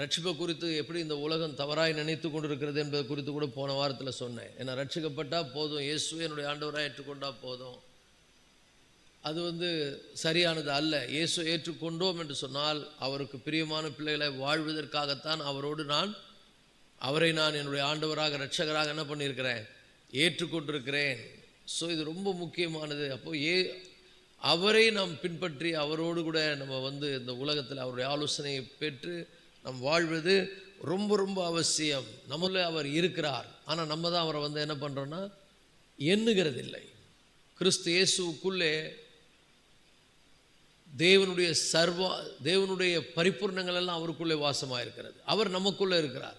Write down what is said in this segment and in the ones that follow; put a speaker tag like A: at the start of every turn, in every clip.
A: ரட்சிப்பை குறித்து எப்படி இந்த உலகம் தவறாய் நினைத்து கொண்டிருக்கிறது என்பது குறித்து கூட போன வாரத்தில் சொன்னேன். ஏன்னா ரட்சிக்கப்பட்டால் போதும், இயேசுவை என்னுடைய ஆண்டவராக ஏற்றுக்கொண்டா போதும், அது சரியானது அல்ல. இயேசு ஏற்றுக்கொண்டோம் என்று சொன்னால் அவருக்கு பிரியமான பிள்ளைகளை வாழ்வதற்காகத்தான் அவரை நான் என்னுடைய ஆண்டவராக இரட்சகராக என்ன பண்ணியிருக்கிறேன், ஏற்றுக்கொண்டிருக்கிறேன். ஸோ இது ரொம்ப முக்கியமானது. அப்போது அவரை நாம் பின்பற்றி அவரோடு கூட நம்ம இந்த உலகத்தில் அவருடைய ஆலோசனையை பெற்று நாம் வாழ்வது ரொம்ப ரொம்ப அவசியம். நம்மள அவர் இருக்கிறார், ஆனால் நம்ம தான் அவரை என்ன பண்ணுறோன்னா எண்ணுகிறதில்லை. கிறிஸ்து இயேசுக்குள்ளே தேவனுடைய பரிபூர்ணங்கள் எல்லாம் அவருக்குள்ளே வாசமாக இருக்கிறது. அவர் நமக்குள்ளே இருக்கிறார்.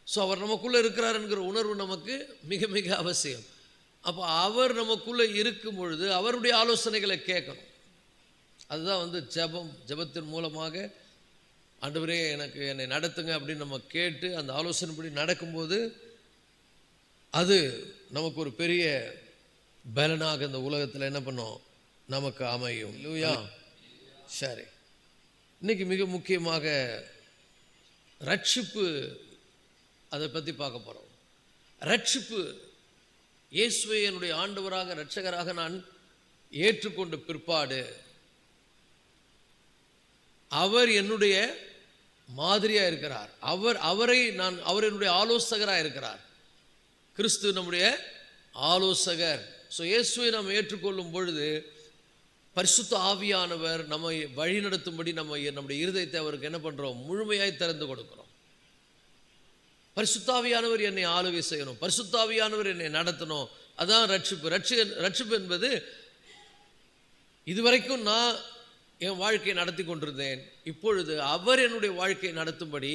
A: ஸோ அவர் நமக்குள்ளே இருக்கிறார் என்கிற உணர்வு நமக்கு மிக மிக அவசியம். அப்போ அவர் நமக்குள்ளே இருக்கும் பொழுது அவருடைய ஆலோசனைகளை கேட்கணும். அதுதான் ஜெபத்தின் மூலமாக ஆண்டவரே என்னை நடத்துங்க அப்படின்னு நம்ம கேட்டு அந்த ஆலோசனைப்படி நடக்கும்போது அது நமக்கு ஒரு பெரிய பலனாக இந்த உலகத்தில் என்ன பண்ணோம், நமக்கு அமையும். இல்லையா? சரி, இன்னைக்கு மிக முக்கியமாக ரட்சிப்பு, அதை பற்றி பார்க்க போகிறோம். ரட்சிப்பு, இயேசுவை என்னுடைய ஆண்டவராக இரட்சகராக நான் ஏற்றுக்கொண்ட பிற்பாடு அவர் என்னுடைய மாதிரியாக இருக்கிறார். அவர் என்னுடைய ஆலோசகராக இருக்கிறார். கிறிஸ்து நம்முடைய ஆலோசகர். ஸோ இயேசுவை நாம் ஏற்றுக்கொள்ளும் பொழுது பரிசுத்த ஆவியானவர் நம்மை வழி நடத்தும்படி நம்முடைய இருதயத்தை அவருக்கு என்ன பண்ணுறோம், முழுமையாய் திறந்து கொடுக்கிறோம். பரிசுத்தாவியானவர் என்னை ஆளுகை செய்யணும், பரிசுத்தாவியானவர் என்னை நடத்தணும். அதான் ரட்சிப்பு. ரட்சிப்பு என்பது இதுவரைக்கும் நான் என் வாழ்க்கையை நடத்தி கொண்டிருந்தேன், இப்பொழுது அவர் என்னுடைய வாழ்க்கையை நடத்தும்படி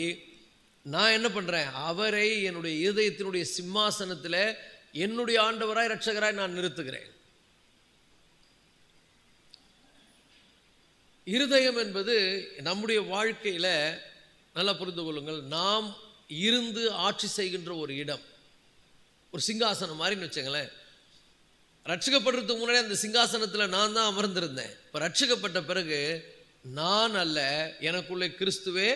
A: நான் என்ன பண்ணுறேன், அவரை என்னுடைய இருதயத்தினுடைய சிம்மாசனத்தில் என்னுடைய ஆண்டவராய் இரட்சகராய் நான் நிறுத்துகிறேன். இருதயம் என்பது நம்முடைய வாழ்க்கையில் நல்லா புரிந்து கொள்ளுங்கள், நாம் இருந்து ஆட்சி செய்கின்ற ஒரு இடம், ஒரு சிங்காசனம் மாதிரின்னு வச்சுங்களேன். ரட்சிக்கப்படுறதுக்கு முன்னாடி அந்த சிங்காசனத்தில் நான் தான் அமர்ந்திருந்தேன். இப்போ ரட்சிக்கப்பட்ட பிறகு நான் அல்ல, எனக்குள்ளே கிறிஸ்துவே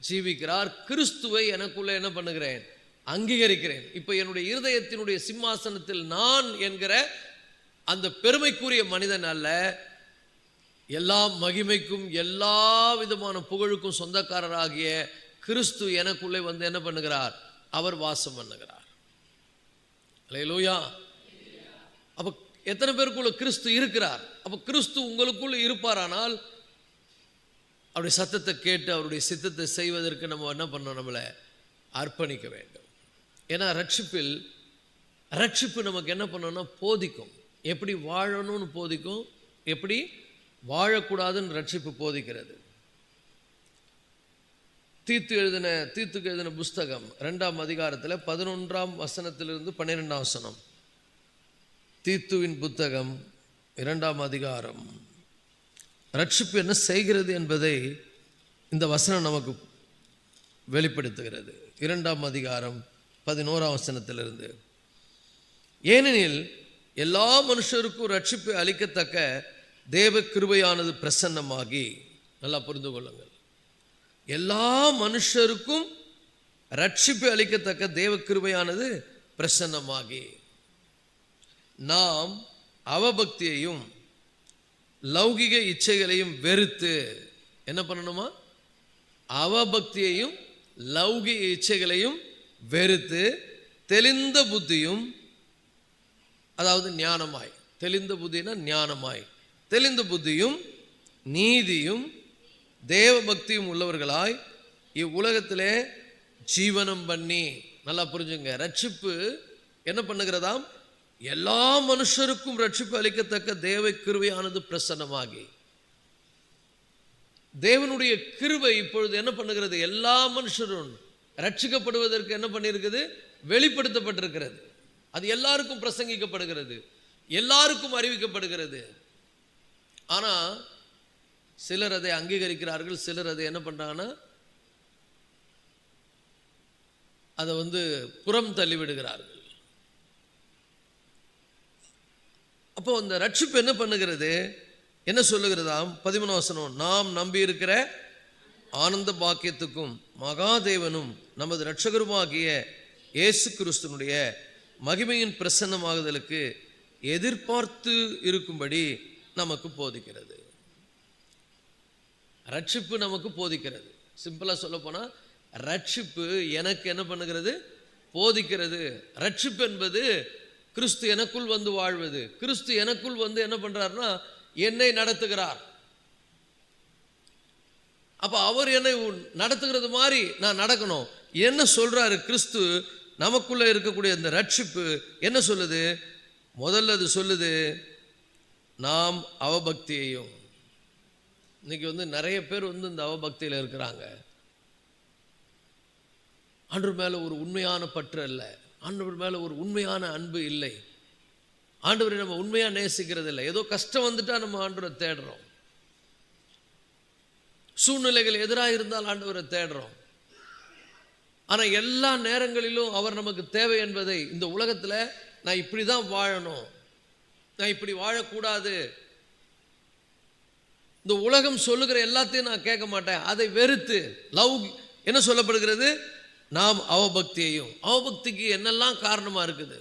A: ஜீவிக்கிறார். கிறிஸ்துவை எனக்குள்ளே என்ன பண்ணுகிறேன், அங்கீகரிக்கிறேன். இப்போ என்னுடைய இருதயத்தினுடைய சிம்மாசனத்தில் நான் என்கிற அந்த பெருமைக்குரிய மனிதன் அல்ல, எல்லா மகிமைக்கும் எல்லா விதமான புகழுக்கும் சொந்தக்காரராகிய கிறிஸ்து எனக்குள்ளே என்ன பண்ணுகிறார், அவர் வாசம் பண்ணுகிறார். அல்லேலூயா. அப்போ எத்தனை பேருக்குள்ள கிறிஸ்து இருக்கிறார்? அப்போ கிறிஸ்து உங்களுக்குள்ள இருப்பாரானால் அவருடைய சத்தத்தை கேட்டு அவருடைய சித்தத்தை செய்வதற்கு நம்ம என்ன பண்ணணும், நம்மளை அர்ப்பணிக்க வேண்டும். ஏன்னா ரட்சிப்பு நமக்கு என்ன பண்ணணும்னா போதிக்கும், எப்படி வாழணும்னு போதிக்கும், எப்படி வாழக்கூடாதுன்னு ரட்சிப்பு போதிக்கிறது. தீத்துக்கு எழுதின புஸ்தகம் 2ஆம் அதிகாரத்தில் 11ஆம் வசனத்திலிருந்து 12ஆம் வசனம். தீத்துவின் புத்தகம் 2ஆம் அதிகாரம். ரட்சிப்பு என்ன செய்கிறது என்பதை இந்த வசனம் நமக்கு வெளிப்படுத்துகிறது. 2ஆம் அதிகாரம் 11ஆம் வசனத்திலிருந்து, ஏனெனில் எல்லா மனுஷருக்கும் ரட்சிப்பை அளிக்கத்தக்க தேவ கிருபையானது பிரசன்னமாகி, நல்லா புரிந்து கொள்ளுங்கள், எல்லா மனுஷருக்கும் ரட்சிப்பை அளிக்கத்தக்க தேவ கிருபையானது பிரசன்னமாகி, நாம் அவபக்தியையும் லௌகிக இச்சைகளையும் வெறுத்து என்ன பண்ணணுமா, அவபக்தியையும் லௌகிக இச்சைகளையும் வெறுத்து தெளிந்த புத்தியும், அதாவது ஞானமாய், தெளிந்த புத்தினா ஞானமாய், தெளிந்த புத்தியும் நீதியும் தேவ பக்தியும் உள்ளவர்களாய் இவ்வுலகத்திலே ஜீவனம் பண்ணி. நல்லா புரிஞ்சுங்க, ரட்சிப்பு என்ன பண்ணுகிறதாம், எல்லா மனுஷருக்கும் ரட்சிப்பு அளிக்கத்தக்க தேவ கிருபையானது பிரசன்னமாகி. தேவனுடைய கிருபை இப்பொழுது என்ன பண்ணுகிறது, எல்லா மனுஷரும் ரட்சிக்கப்படுவதற்கு என்ன பண்ணியிருக்குது, வெளிப்படுத்தப்பட்டிருக்கிறது. அது எல்லாருக்கும் பிரசங்கிக்கப்படுகிறது, எல்லாருக்கும் அறிவிக்கப்படுகிறது. ஆனால் சிலர் அதை அங்கீகரிக்கிறார்கள், சிலர் அதை என்ன பண்ணுறாங்கன்னா அதை புறம் தள்ளிவிடுகிறார்கள். அப்போ அந்த ரட்சிப்பு என்ன பண்ணுகிறது, என்ன சொல்லுகிறதாம், 13ஆம் வசனம், நாம் நம்பி இருக்கிற ஆனந்த பாக்கியத்துக்கும் மகாதேவனும் நமது இரட்சகருமாகிய இயேசு கிறிஸ்துனுடைய மகிமையின் பிரசன்னமாகுதலுக்கு எதிர்பார்த்து இருக்கும்படி நமக்கு போதிக்கிறது. ரட்சிப்பு நமக்கு போதிக்கிறது. சிம்பிளா சொல்ல போனா ரட்சிப்பு எனக்கு என்ன பண்ணுகிறது? போதிக்கிறது. ரட்சிப்பு என்பது கிறிஸ்து எனக்குள் வந்து வாழ்வது. கிறிஸ்து எனக்குள் வந்து என்ன பண்றாருன்னா என்னை நடத்துகிறார். அப்ப அவர் என்னை நடத்துகிறது மாதிரி நான் நடக்கணும். என்ன சொல்றாரு கிறிஸ்து? நமக்குள்ள இருக்கக்கூடிய இந்த ரட்சிப்பு என்ன சொல்லுது? முதல்ல அது சொல்லுது, நாம் அவபக்தியையும். இன்னைக்கு வந்து நிறைய பேர் வந்து இந்த அவபக்தியில் இருக்கிறாங்க. ஆண்டவர் மேல ஒரு உண்மையான பற்று அல்ல, ஆண்டவர் மேல ஒரு உண்மையான அன்பு இல்லை, ஆண்டவரை நம்ம உண்மையா நேசிக்கிறது இல்லை. ஏதோ கஷ்டம் வந்துட்டா நம்ம ஆண்டவரை தேடுறோம், சூழ்நிலைகள் எதிராக இருந்தால் ஆண்டவரை தேடுறோம். ஆனா எல்லா நேரங்களிலும் அவர் நமக்கு தேவை என்பதை இந்த உலகத்துல நான் இப்படிதான் வாழணும், நான் இப்படி வாழக்கூடாது, இந்த உலகம் சொல்லுகிற எல்லாத்தையும் நான் கேட்க மாட்டேன், அதை வெறுத்து என்ன சொல்லப்படுகிறது? நாம் அவபக்தியையும். அவபக்திக்கு என்னெல்லாம் காரணமா இருக்குது?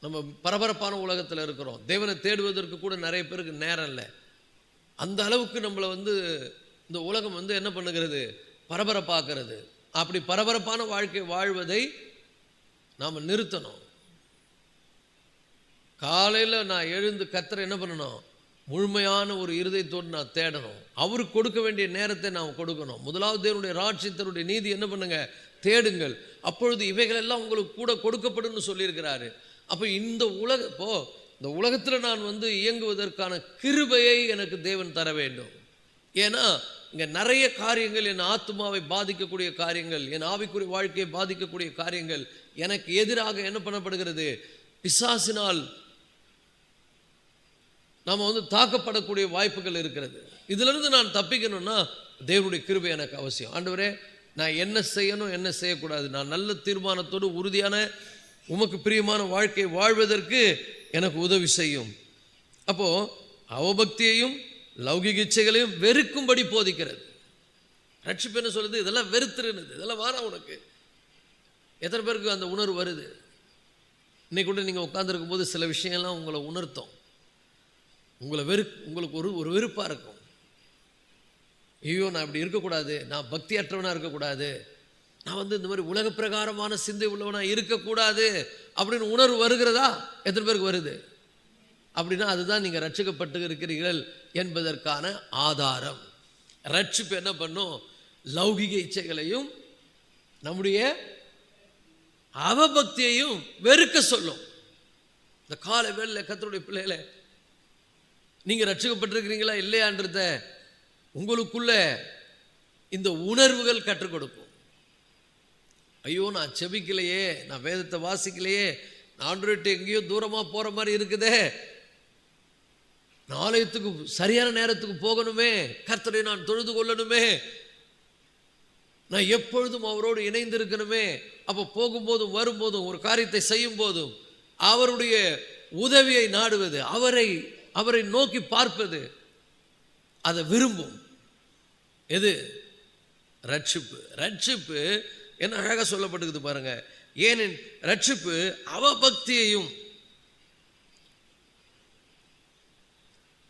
A: நம்ம பரபரப்பான உலகத்தில் இருக்கிறோம். தேவனை தேடுவதற்கு கூட நிறைய பேருக்கு நேரம் இல்லை. அந்த அளவுக்கு நம்மளை வந்து இந்த உலகம் வந்து என்ன பண்ணுகிறது? பரபரப்பாக்குறது. அப்படி பரபரப்பான வாழ்க்கை வாழ்வதை நாம் நிறுத்தணும். காலையில் நான் எழுந்து கர்த்தரை என்ன பண்ணணும்? முழுமையான ஒரு இருதயத்தோடு நான் தேடணும். அவருக்கு கொடுக்க வேண்டிய நேரத்தை நாம் கொடுக்கணும். முதலாவது தேவனுடைய ராஜ்யத்தினுடைய நீதி என்ன பண்ணுங்க? தேடுங்கள், அப்பொழுது இவைகள் எல்லாம் உங்களுக்கு கூட கொடுக்கப்படும் சொல்லியிருக்கிறாரு. அப்போ இந்த உலகத்தில் நான் வந்து இயங்குவதற்கான கிருபையை எனக்கு தேவன் தர வேண்டும். ஏன்னா இங்கே நிறைய காரியங்கள், என் ஆத்மாவை பாதிக்கக்கூடிய காரியங்கள், என் ஆவிக்குரிய வாழ்க்கையை பாதிக்கக்கூடிய காரியங்கள் எனக்கு எதிராக என்ன பண்ணப்படுகிறது? பிசாசினால் நாம் வந்து தாக்கப்படக்கூடிய வாய்ப்புகள் இருக்கிறது. இதிலிருந்து நான் தப்பிக்கணும்னா தேவனுடைய கிருபை எனக்கு அவசியம். ஆண்டவரே, நான் என்ன செய்யணும், என்ன செய்யக்கூடாது, நான் நல்ல தீர்மானத்தோடு உறுதியான உமக்கு பிரியமான வாழ்க்கை வாழ்வதற்கு எனக்கு உதவி செய்யும். அப்போ அவபக்தியையும் லௌகிக இச்சைகளையும் வெறுக்கும்படி போதிக்கிறது. ரட்சிப்பு என்ன சொல்லுது? இதெல்லாம் வெறுத்துருன்னு, இதெல்லாம் வாரா உனக்கு. எத்தனை பேருக்கு அந்த உணர்வு வருது? இன்னைக்கு கூட நீங்கள் உட்காந்துருக்கும் போது சில விஷயம்லாம் உங்களை உணர்த்தும், உங்களுக்கு ஒரு வெறுப்பாக இருக்கும். ஐயோ, நான் இப்படி இருக்கக்கூடாது, நான் பக்தியற்றவனாக இருக்கக்கூடாது, நான் வந்து இந்த மாதிரி உலக பிரகாரமான சிந்தை உள்ளவனாக இருக்கக்கூடாது அப்படின்னு உணர்வு வருகிறதா? எத்தனை பேருக்கு வருது? அப்படின்னா அதுதான் நீங்கள் ரட்சிக்கப்பட்டு இருக்கிறீர்கள் என்பதற்கான ஆதாரம். ரட்சிப்பு என்ன பண்ணும்? லௌகிக இச்சைகளையும் நம்முடைய அவபக்தியையும் வெறுக்க சொல்லும். இந்த காலை வேளையில கர்த்தருடைய பிள்ளைகளை, நீங்க ரட்சிக்கப்பட்டிருக்கிறீங்களா இல்லையான்றத உங்களுக்குள்ள இந்த உணர்வுகள் கற்றுக் கொடுக்கும். ஐயோ, நான் செபிக்கலையே, நான் வேதத்தை வாசிக்கலையே, நான் ஆண்டவர்கிட்ட எங்கேயோ தூரமா போற மாதிரி இருக்குதே, ஆலயத்துக்கு சரியான நேரத்துக்கு போகணுமே, கர்த்தரை நான் தொழுது கொள்ளணுமே, நான் எப்பொழுதும் அவரோடு இணைந்து இருக்கணுமே. அப்போ போகும்போதும் வரும்போதும் ஒரு காரியத்தை செய்யும் போதும் அவருடைய உதவியை நாடுவது, அவரை நோக்கி பார்ப்பது, அதை விரும்பும். எது? ரட்சிப்பு. ரட்சிப்பு என்ன அழகா சொல்லப்பட்டுக்குது பாருங்க. ஏனென் ரட்சிப்பு அவபக்தியையும்,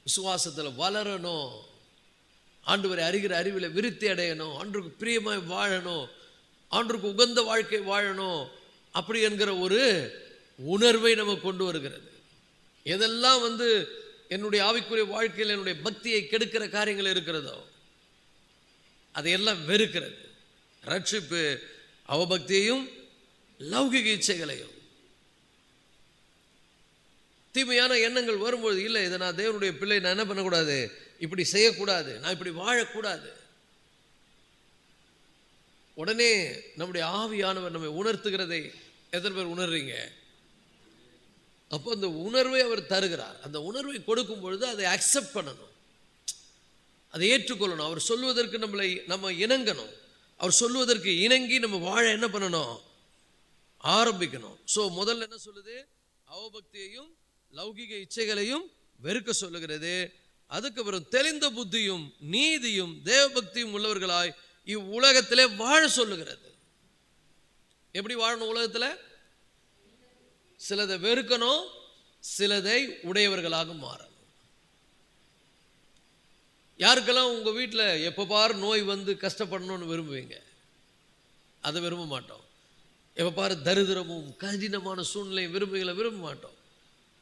A: விசுவாசத்தில் வளரணும், ஆண்டவரை அறிகிற அறிவில் விருத்தி அடையணும், ஆண்டவருக்கு பிரியமாய் வாழணும், ஆண்டவருக்கு உகந்த வாழ்க்கை வாழணும், அப்படி என்கிற ஒரு உணர்வை நமக்கு கொண்டு வருகிறது. எதெல்லாம் வந்து என்னுடைய ஆவிக்குரிய வாழ்க்கையில் என்னுடைய பக்தியை கெடுக்கிற காரியங்கள் இருக்கிறதோ அதையெல்லாம் வெறுக்கிறது. ரட்சிப்பு அவபக்தியையும் லௌகிக இச்சைகளையும். தீமையான எண்ணங்கள் வரும்போது, இல்லை இதை நான் தேவனுடைய பிள்ளை, நான் என்ன பண்ணக்கூடாது, இப்படி செய்யக்கூடாது, நான் இப்படி வாழக்கூடாது, உடனே நம்முடைய ஆவியானவர் நம்மை உணர்த்துகிறதை எத்தனை பேர் உணர்றீங்க? அப்போ அந்த உணர்வை அவர் தருகிறார். அந்த உணர்வை கொடுக்கும் பொழுது அதை அக்செப்ட் பண்ணணும், அதை ஏற்றுக்கொள்ளணும். அவர் சொல்வதற்கு நம்ம இணங்கணும். அவர் சொல்வதற்கு இணங்கி நம்ம வாழ என்ன பண்ணணும்? ஆரம்பிக்கணும். ஸோ முதல்ல என்ன சொல்லுது? அவபக்தியையும் லௌகிக இச்சைகளையும் வெறுக்க சொல்லுகிறது. அதுக்கு பிறகு தெளிந்த புத்தியும் நீதியும் தேவபக்தியும் உள்ளவர்களாய் இவ்வுலகத்திலே வாழ சொல்லுகிறது. எப்படி வாழணும் உலகத்தில்? சிலதை வெறுக்கணும், சிலதை உடையவர்களாக மாறணும். யாருக்கெல்லாம் உங்க வீட்டில் எப்போ பாரு நோய் வந்து கஷ்டப்படணும்னு விரும்புவீங்க? அதை விரும்ப மாட்டோம். எப்போ பாரு தரித்திரமும் கடினமான சூழ்நிலையும் விரும்ப மாட்டோம்.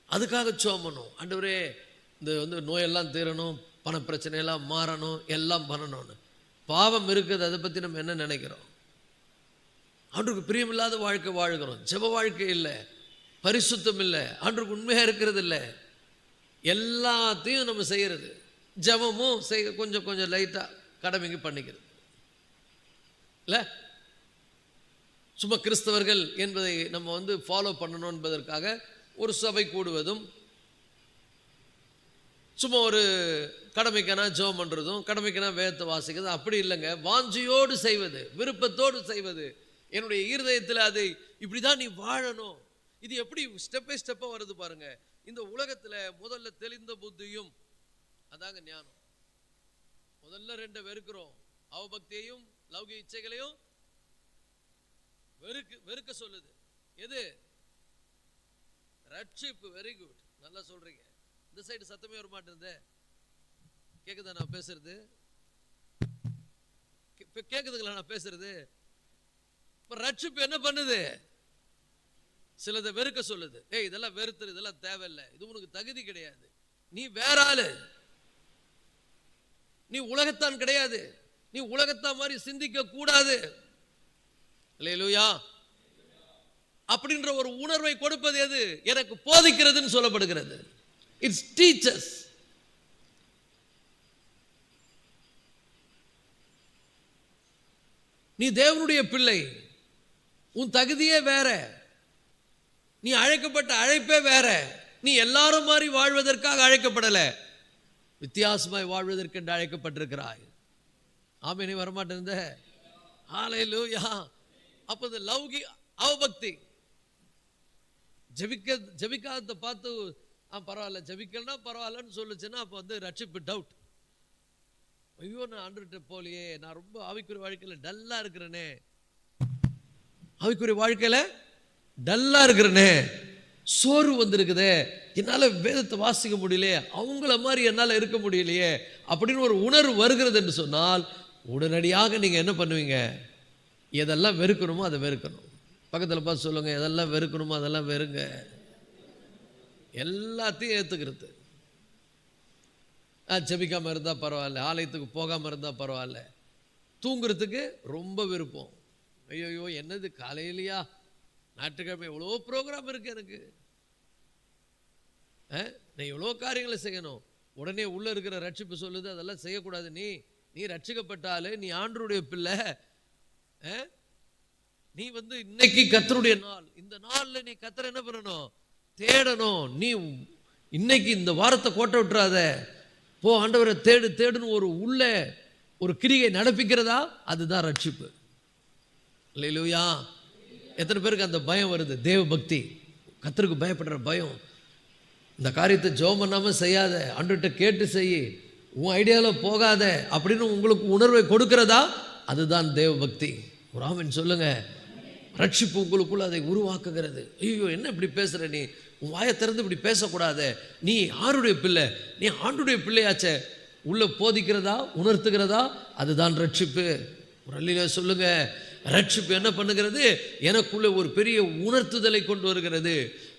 A: அதுக்காக சோமணும், ஆண்டவரே இந்த நோயெல்லாம் தீரணும், பண பிரச்சனையெல்லாம் மாறணும், எல்லாம் பண்ணணும்னு. பாவம் இருக்குது, அதை பற்றி நம்ம என்ன நினைக்கிறோம்? ஆண்டவருக்கு பிரியமில்லாத வாழ்க்கை வாழ்கிறோம். ஜெப வாழ்க்கை இல்லை, பரிசுத்தம் இல்லை, ஆண்டவருக்கு உண்மையாக இருக்கிறது இல்லை. எல்லாத்தையும் நம்ம செய்கிறது, ஜெபமும் கொஞ்சம் கொஞ்சம் லைட்டாக கடமைக்கு பண்ணிக்கிறது இல்லை. சும்மா கிறிஸ்தவர்கள் என்பதை நம்ம ஃபாலோ பண்ணணும் என்பதற்காக ஒரு சபை கூடுவதும், சும்மா ஒரு கடமைக்கான ஜெபம் பண்ணுறதும், கடமைக்கான வேதத்தை வாசிக்கிறதும் அப்படி இல்லைங்க. வாஞ்சியோடு செய்வது, விருப்பத்தோடு செய்வது, என்னுடைய இருதயத்தில் அதை இப்படி தான் நீ வாழணும். இது எப்படி ஸ்டெப் பை ஸ்டெப்பாக வருது பாருங்க. இந்த உலகத்தில் முதல்ல தெளிந்த புத்தியும், அதாங்க ஞானம். முதல்ல ரெண்டை வெறுக்கிறோம், அவபக்தியையும் லௌகிக இச்சைகளையும் வெறுக்க சொல்லுது. எது? ரட்சிப்பு. வெரி குட், நல்லா சொல்றீங்க. இந்த சைடு சத்தமே வர மாட்டேங்குது. கேக்குதா நான் பேசுறது? கேக்குதுங்களா நான் பேசுறது? இப்ப ரட்சிப்பு என்ன பண்ணுது? சிலதை வெறுக்க சொல்லுது. ஏய் இதெல்லாம் வெறுத்துரு, இதெல்லாம் தேவையில்லை, இது உனக்கு தகுதி கிடையாது, நீ வேற ஆளு, நீ உலகத்தான் கிடையாது, நீ உலகத்தான் மாதிரி சிந்திக்க கூடாது. அல்லேலூயா. அப்படின்ற ஒரு உணர்வை கொடுப்பது எது? எனக்கு போதிக்கிறதுன்னு சொல்லப்படுகிறது. It's teachers. நீ தேவனுடைய பிள்ளை, உன் தகுதியே வேற, நீ அழைக்கப்பட்ட அழைப்பே வேற. நீ எல்லாரும் மாதிரி வாழ்வதற்காக அழைக்கப்படல, வித்தியாசமாய் வாழ்வதற்கு என்று அழைக்கப்பட்டிருக்கிறாய். ஆமென். நீ வரமாட்டேன். ஹல்லேலூயா. அப்ப இந்த லௌகி அவபக்தி, ஜபிக்காத பார்த்து பரவாயில்ல, ஜபிக்கலன்னா பரவாயில்லன்னு சொல்லுச்சுன்னா அப்போ ரட்சிப்பு டவுட். ஐயோ நான் ஆண்டவர்கிட்ட போலியே, நான் ரொம்ப ஆவிக்குரிய வாழ்க்கையில் டல்லா இருக்கிறேனே, ஆவிக்குரிய வாழ்க்கையில டல்லா இருக்கிறேனே, சோர்வு வந்திருக்குதே, என்னால வேதத்தை வாசிக்க முடியலையே, அவங்கள மாதிரி என்னால் இருக்க முடியலையே அப்படின்னு ஒரு உணர்வு வருகிறது என்று சொன்னால் உடனடியாக நீங்க என்ன பண்ணுவீங்க? எதெல்லாம் வெறுக்கணுமோ அதை வெறுக்கணும். பக்கத்தில் பார்த்து சொல்லுங்க, எதெல்லாம் வெறுக்கணுமோ அதெல்லாம் வெறுங்க. எல்லாத்தையும் ஏற்றுக்கிறது. ஜெபிக்காமல் இருந்தால் பரவாயில்ல, ஆலயத்துக்கு போகாமல் இருந்தால் பரவாயில்ல, தூங்குறதுக்கு ரொம்ப விருப்பம். ஐயோ என்னது காலையிலையா, ஞாயிற்றுக்கிழமை எவ்வளோ ப்ரோக்ராம் இருக்கு எனக்கு, நான் எவ்வளோ காரியங்களை செய்யணும். உடனே உள்ள இருக்கிற ரட்சிப்பு சொல்லுது அதெல்லாம் செய்யக்கூடாது. நீ ரட்சிக்கப்பட்டாலே, நீ ஆண்டவருடைய பிள்ளை, நீ இன்னைக்கு கர்த்தருடைய நாள், இந்த நாள்ல நீ கர்த்தரை என்ன பண்ணணும்? தேடணும். நீ இன்னைக்கு இந்த வாரத்தை கோட்டை விட்டுறாத, போ ஆண்டவரை தேடுன்னு உள்ள ஒரு கிரியை நடப்பிக்கிறதா, அதுதான் ரட்சிப்பு. அல்லேலூயா. எத்தனை பேருக்கு அந்த பயம் வருது? தேவ பக்தி, கர்த்தருக்கு பயப்படுற பயம். இந்த காரியத்தை ஜெபம் பண்ணாம செய்யாத, ஆண்டவர்கிட்ட கேட்டு செய்ய, உன் ஐடியாவில் போகாத அப்படின்னு உங்களுக்கு உணர்வை கொடுக்கிறதா, அதுதான் தேவ பக்தி. ஒரு ஆமென் சொல்லுங்க. ரட்சிப்பு உங்களுக்குள்ள அதை உருவாக்குகிறது. ஐயோ என்ன இப்படி பேசுற, நீ உன் வாயை திறந்து இப்படி பேசக்கூடாது, நீ யாருடைய பிள்ளை, நீ ஆண்டுடைய பிள்ளையாச்சே, உள்ள போதிக்கிறதா, உணர்த்துகிறதா, அதுதான் ரட்சிப்பு. ஒரு அல்லேலூயா சொல்லுங்க. ரட்சிப்பு என்ன பண்ணுகிறது? எனக்குள்ள ஒரு பெரிய உணர்த்துதலை கொண்டு வருகிறது.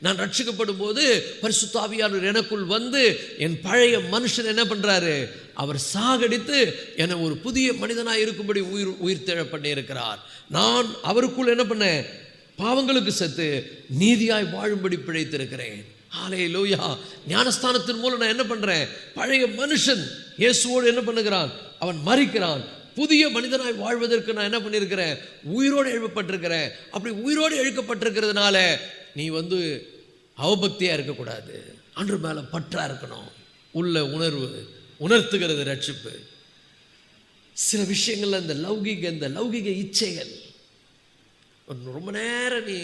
A: நான் ரட்சிக்கப்படும் போது பரிசுத்த ஆவியானவர் எனக்குள் வந்து என் பழைய மனுஷன் என்ன பண்றாரு? அவர் சாகடித்து என்னை ஒரு புதிய மனிதனாய் இருக்கும்படி உயிர் தெழ பண்ணி இருக்கிறார். நான் அவருக்குள் என்ன பண்ணேன்? பாவங்களுக்கு செத்து நீதியாய் வாழும்படி பிழைத்திருக்கிறேன். ஹல்லேலூயா. ஞானஸ்தானத்தின் மூலம் நான் என்ன பண்றேன்? பழைய மனுஷன் இயேசுவோடு என்ன பண்ணுகிறான்? அவன் மரிக்கிறான். புதிய மனிதனாய் வாழ்வதற்கு நான் என்ன பண்ணியிருக்கிறேன்? உயிரோடு எழுப்பப்பட்டிருக்கிறேன். அப்படி உயிரோடு எழுக்கப்பட்டிருக்கிறதுனால நீ அவபக்தியா இருக்கக்கூடாது, அன்று மேல பற்றா இருக்கணும். உள்ள உணர்வு உணர்த்துகிறது ரட்சிப்பு. சில விஷயங்கள்ல இந்த லௌகிக இச்சைகள், ரொம்ப நேரம் நீ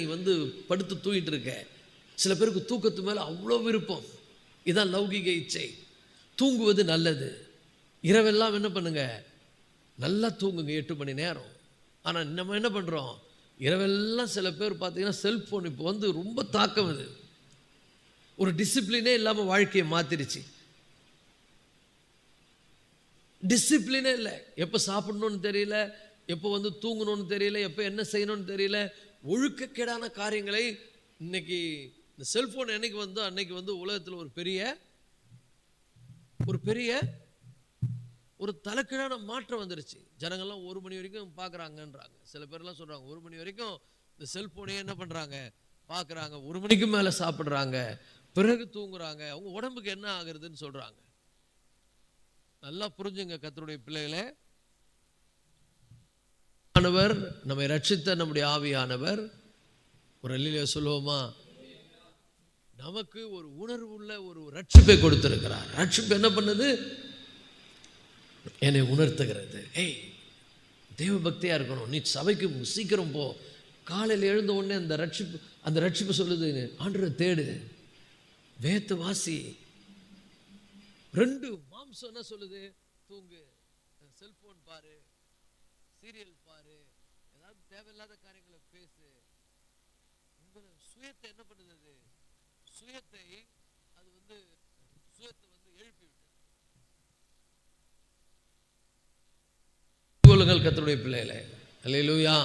A: படுத்து தூங்கிட்டு இருக்க. சில பேருக்கு தூக்கத்து மேல அவ்வளோ விருப்பம், இதான் லௌகிக இச்சை. தூங்குவது நல்லது. இரவெல்லாம் என்ன பண்ணுங்க, நல்லா தூங்குங்க 8 மணி நேரம். ஆனால் நம்ம என்ன பண்ணுறோம், இரவெல்லாம் சில பேர் பார்த்தீங்கன்னா செல்ஃபோன் இப்போ வந்து ரொம்ப தாக்கம். இது ஒரு டிசிப்ளினே இல்லாமல் வாழ்க்கையை மாற்றிடுச்சு. டிசிப்ளினே இல்லை. எப்போ சாப்பிடணும்னு தெரியல, எப்போ வந்து தூங்கணும்னு தெரியல, எப்போ என்ன செய்யணும்னு தெரியல. ஒழுக்கக்கேடான காரியங்களை இன்னைக்கு இந்த செல்ஃபோன் என்னைக்கு வந்து அன்னைக்கு வந்து உலகத்தில் ஒரு பெரிய ஒரு தலைக்கீழான மாற்றம் வந்துருச்சு. ஜனங்கள்லாம் 1 மணி வரைக்கும் பார்க்குறாங்கன்றாங்க. சில பேர்லாம் சொல்கிறாங்க 1 மணி வரைக்கும் இந்த செல்ஃபோனே என்ன பண்ணுறாங்க, பார்க்குறாங்க. 1 மணிக்கு மேலே சாப்பிட்றாங்க, பிறகு தூங்குறாங்க. அவங்க உடம்புக்கு என்ன ஆகுறதுன்னு சொல்கிறாங்க. நல்லா புரிஞ்சுங்க கர்த்தருடைய பிள்ளைகளே. ஆண்டவர் நம்மை ரட்சித்த நம்முடைய ஆவியானவர், ஒரு அல்லேலூயா சொல்லுவோமா, நமக்கு ஒரு உணர்வுள்ள ஒரு ரட்சிப்பை கொடுத்திருக்கிறார். ரட்சிப்பு என்ன பண்ணுது, என்னை உணர்த்துகிறது. ஏய், தெய்வ பக்தியாக இருக்கணும், நீ சபைக்கு சீக்கிரம் போ. காலையில் எழுந்த உடனே அந்த ரட்சிப்பு சொல்லுது, ஆண்டவரை தேடு, வேத்து வாசி. 2 மாம்சம் என்ன சொல்லுது, தூங்கு, செல்போன் பாரு, சீரியல் பாரு, ஏதாவது தேவையில்லாத காரியங்களை பேசு. உங்களை சுயத்தை என்ன பண்ணுது, சுயத்தை வந்து எழுப்பி விட்டு. கர்த்தருடைய பிள்ளைகளே, அல்லேலூயா.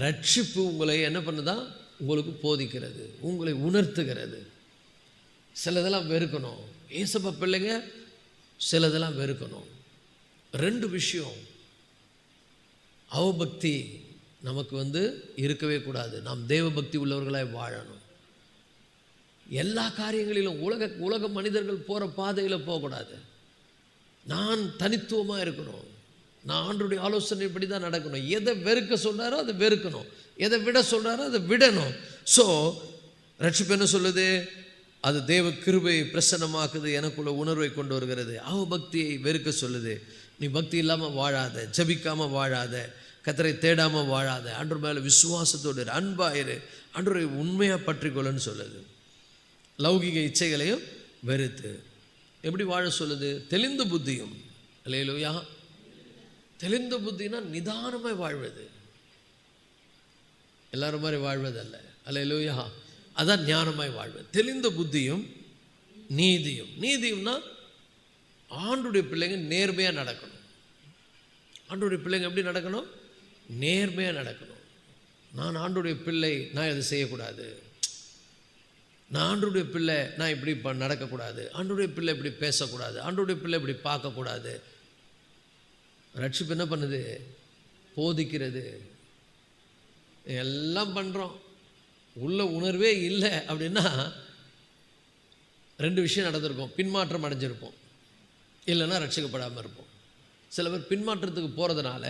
A: ரட்சிப்பு உங்களை என்ன பண்ணுதா, உங்களுக்கு போதிக்கிறது, உங்களை உணர்த்துகிறது. சிலதெல்லாம் வெறுக்கணும். ஏசப்பா பிள்ளைங்க சிலதெல்லாம் வெறுக்கணும். 2 விஷயம், அவபக்தி நமக்கு வந்து இருக்கவே கூடாது. நாம் தேவ பக்தி உள்ளவர்களாய் வாழணும். எல்லா காரியங்களிலும் உலக மனிதர்கள் போகிற பாதையில் போகக்கூடாது. நான் தனித்துவமாக இருக்கணும். நான் ஆண்டவருடைய ஆலோசனைப்படி தான் நடக்கணும். எதை வெறுக்க சொல்கிறாரோ அதை வெறுக்கணும், எதை விட சொல்கிறாரோ அதை விடணும். ஸோ ரட்சிப்பு என்ன சொல்லுது, அது தேவ கிருபையை பிரசன்னமாக்குது, எனக்குள்ள உணர்வை கொண்டு வருகிறது. அவபக்தியை வெறுக்க சொல்லுது. நீ பக்தி இல்லாமல் வாழாத, ஜபிக்காமல் வாழாத, கர்த்தரை தேடாமல் வாழாத, ஆண்டவர் மேலே விசுவாசத்தோடு அன்பாயிரு, ஆண்டவரை உண்மையாக பற்றிக்கொள்ளுன்னு சொல்லுது. லௌகிக இச்சைகளையும் வெறுத்து எப்படி வாழ சொல்லுது, தெளிந்த புத்தியும். அல்லேலூயா. தெளிந்த புத்தினா நிதானமாய் வாழ்வது, எல்லாரும் மாதிரி வாழ்வதல்ல. அல்லேலூயா. அதான் ஞானமாய் வாழ்வது. தெளிந்த புத்தியும் நீதியும். நீதியும்னா ஆண்டவருடைய பிள்ளைங்க நேர்மையாக நடக்கணும். ஆண்டவருடைய பிள்ளைங்க எப்படி நடக்கணும், நேர்மையாக நடக்கணும். நான் ஆண்டவருடைய பிள்ளை, நான் இதை செய்யக்கூடாது. நான் ஆண்டவருடைய பிள்ளை, நான் இப்படி நடக்கக்கூடாது. ஆண்டவருடைய பிள்ளை இப்படி பேசக்கூடாது. ஆண்டவருடைய பிள்ளை இப்படி பார்க்கக்கூடாது. ரட்சிப்பு என்ன பண்ணுது, போதிக்கிறது. எல்லாம் பண்ணுறோம், உள்ள உணர்வே இல்லை அப்படின்னா 2 விஷயம் நடந்திருக்கும். பின்மாற்றம் அடைஞ்சிருப்போம், இல்லைன்னா ரட்சிக்கப்படாமல் இருப்போம். சில பேர் பின்மாற்றத்துக்கு போகிறதுனால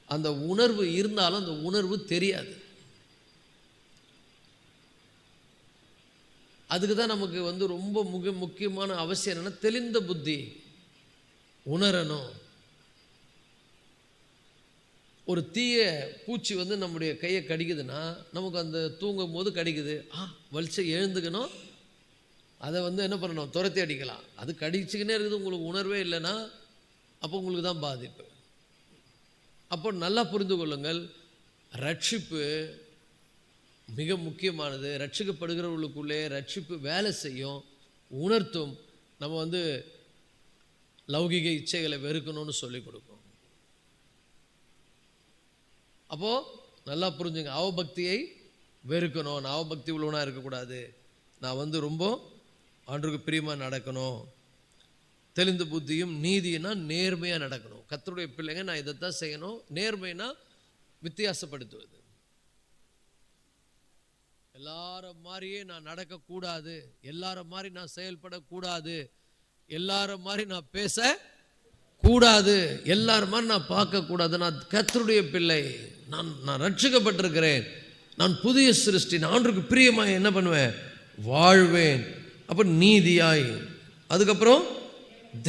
A: அந்த உணர்வு இருந்தாலும் அந்த உணர்வு தெரியாது. அதுக்கு தான் நமக்கு வந்து ரொம்ப முக்கியமான அவசியம் என்னென்னா, தெளிந்த புத்தி உணரணும். ஒரு தீய பூச்சி வந்து நம்முடைய கையை கடிக்குதுன்னா, நமக்கு அந்த தூங்கும் போது கடிக்குது, வலிச்சு எழுந்துக்கணும், அதை வந்து என்ன பண்ணணும், துரத்தி அடிக்கலாம். அது கடிச்சுக்கினே இருக்குது, உங்களுக்கு உணர்வே இல்லைன்னா அப்போ உங்களுக்கு தான் பாதிப்பு. அப்போ நல்லா புரிந்து கொள்ளுங்கள், ரட்சிப்பு மிக முக்கியமானது. ரட்சிக்கப்படுகிறவர்களுக்குள்ளே ரட்சிப்பு வேலை செய்யும், உணர்த்தும். நம்ம வந்து லௌகிக இச்சைகளை வெறுக்கணும்னு சொல்லிக் கொடுக்கும். அப்போது நல்லா புரிஞ்சுங்க, அவபக்தியை வெறுக்கணும். நான் அவபக்தி உள்ளவனாக இருக்கக்கூடாது, நான் வந்து ரொம்ப ஆண்டவருக்கு பிரியமாக நடக்கணும். தெளிந்த புத்தியும் நீதினா நேர்மையாக நடக்கணும். கர்த்தருடைய பிள்ளைங்க நான் இதைத்தான் செய்யணும். நேர்மைனா வித்தியாசப்படுத்துவது. எல்லாரும் மாதிரியே நான் நடக்கக்கூடாது, எல்லாரும் மாதிரி நான் செயல்படக்கூடாது, எல்லாரும் மாதிரி நான் பேசக்கூடாது, எல்லாரும் மாதிரி நான் பார்க்கக்கூடாது. நான் கர்த்தருடைய பிள்ளை, நான் ரட்சிக்கப்பட்டிருக்கிறேன், நான் புதிய சிருஷ்டி, நான் ஆண்டவருக்கு பிரியமாய் என்ன பண்ணுவேன், வாழ்வேன். அப்போ நீதியாய், அதுக்கப்புறம்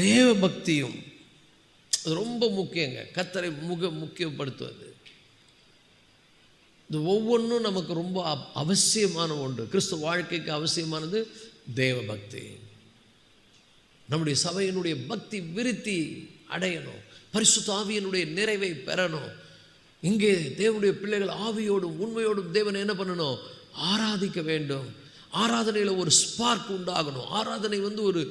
A: தேவ பக்தியும். அது ரொம்ப முக்கியங்க, கர்த்தரை முக்கியப்படுத்துவது. இது ஒவ்வொன்றும் நமக்கு ரொம்ப அவசியமான ஒன்று. கிறிஸ்துவ வாழ்க்கைக்கு அவசியமானது தேவ பக்தி. நம்முடைய சபையினுடைய பக்தி விருத்தி அடையணும், பரிசுத்த ஆவியினுடைய நிறைவை பெறணும். இங்கே தேவனுடைய பிள்ளைகள் ஆவியோடும் உண்மையோடும் தேவனை என்ன பண்ணணும்? ஆராதிக்க வேண்டும். ஆராதனையில் ஒரு ஸ்பார்க் உண்டாகணும். ஆராதனை ஒரு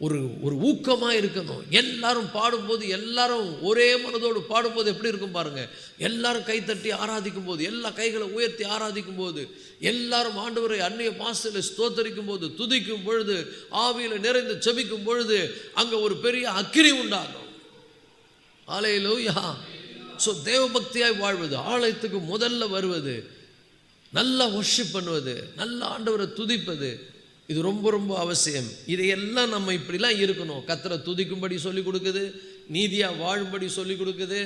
A: ஒரு ஒரு ஊக்கமாக இருக்கணும். எல்லாரும் பாடும்போது, எல்லாரும் ஒரே மனதோடு பாடும்போது எப்படி இருக்கும் பாருங்க. எல்லாரும் கைத்தட்டி ஆராதிக்கும் போது, எல்லா கைகளை உயர்த்தி ஆராதிக்கும் போது, எல்லாரும் ஆண்டவரை அந்நிய பாஷையில் ஸ்தோத்தரிக்கும் போது, துதிக்கும் பொழுது, ஆவியில் நிறைந்து ஜெபிக்கும் பொழுது அங்கே ஒரு பெரிய அக்கினி உண்டாகும். ஹல்லேலூயா. ஸோ தேவபக்தியாய் வாழ்வது, ஆலயத்துக்கு முதல்ல வருவது, நல்லா வொர்ஷிப் பண்ணுவது, நல்ல ஆண்டவரை துதிப்பது, இது ரொம்ப ரொம்ப அவசியம். இதையெல்லாம் நம்ம இப்படிலாம் இருக்கணும். கர்த்தரை துதிக்கும்படி சொல்லிக் கொடுக்குது, நீதியாக வாழும்படி சொல்லிக் கொடுக்குது,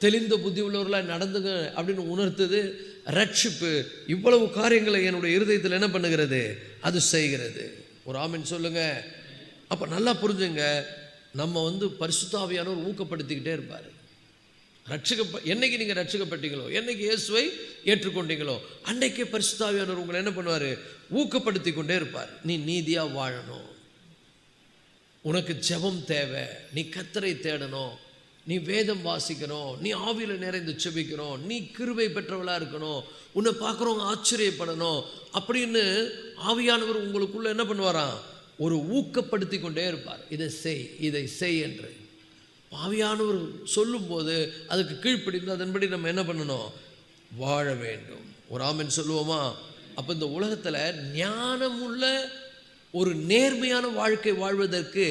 A: தெளிந்த புத்தி உள்ளவர்களாக நடந்துங்க அப்படின்னு உணர்த்துது, ரட்சிப்பு, இவ்வளவு காரியங்களை என்னுடைய இருதயத்தில் என்ன பண்ணுகிறது? அது செய்கிறது. ஒரு ஆமென் சொல்லுங்க. அப்போ நல்லா புரிஞ்சுங்க, நம்ம பரிசுத்த ஆவியானவர் ஊக்கப்படுத்திக்கிட்டே இருப்பார். என்னைக்கு நீங்கள் ரட்சிக்கப்பட்டீங்களோ, என்னைக்கு இயேசுவை ஏற்றுக்கொண்டீங்களோ, அன்னைக்கே பரிசுத்த ஆவியானவர் உங்களை என்ன பண்ணுவார்? ஊக்கப்படுத்தி கொண்டே இருப்பார். நீ நீதியாக வாழணும், உனக்கு ஜெபம் தேவை, நீ கர்த்தரை தேடணும், நீ வேதம் வாசிக்கணும், நீ ஆவியில் நிறைந்து ஜெபிக்கணும், நீ கிருபை பெற்றவளாக இருக்கணும், உன்னை பார்க்குறவங்க ஆச்சரியப்படணும் அப்படின்னு ஆவியானவர் உங்களுக்குள்ள என்ன பண்ணுவாராம்? ஒரு ஊக்கப்படுத்தி கொண்டே இருப்பார். இதை செய், இதை செய் என்று. ஆவியானவர் சொல்லும்போது அதுக்கு கீழ்ப்படிந்து அதன்படி நம்ம என்ன பண்ணணும்? வாழ வேண்டும். ஒரு ஆமென் சொல்லுவோமா? அப்போ இந்த உலகத்தில் ஞானமுள்ள ஒரு நேர்மையான வாழ்க்கை வாழ்வதற்கு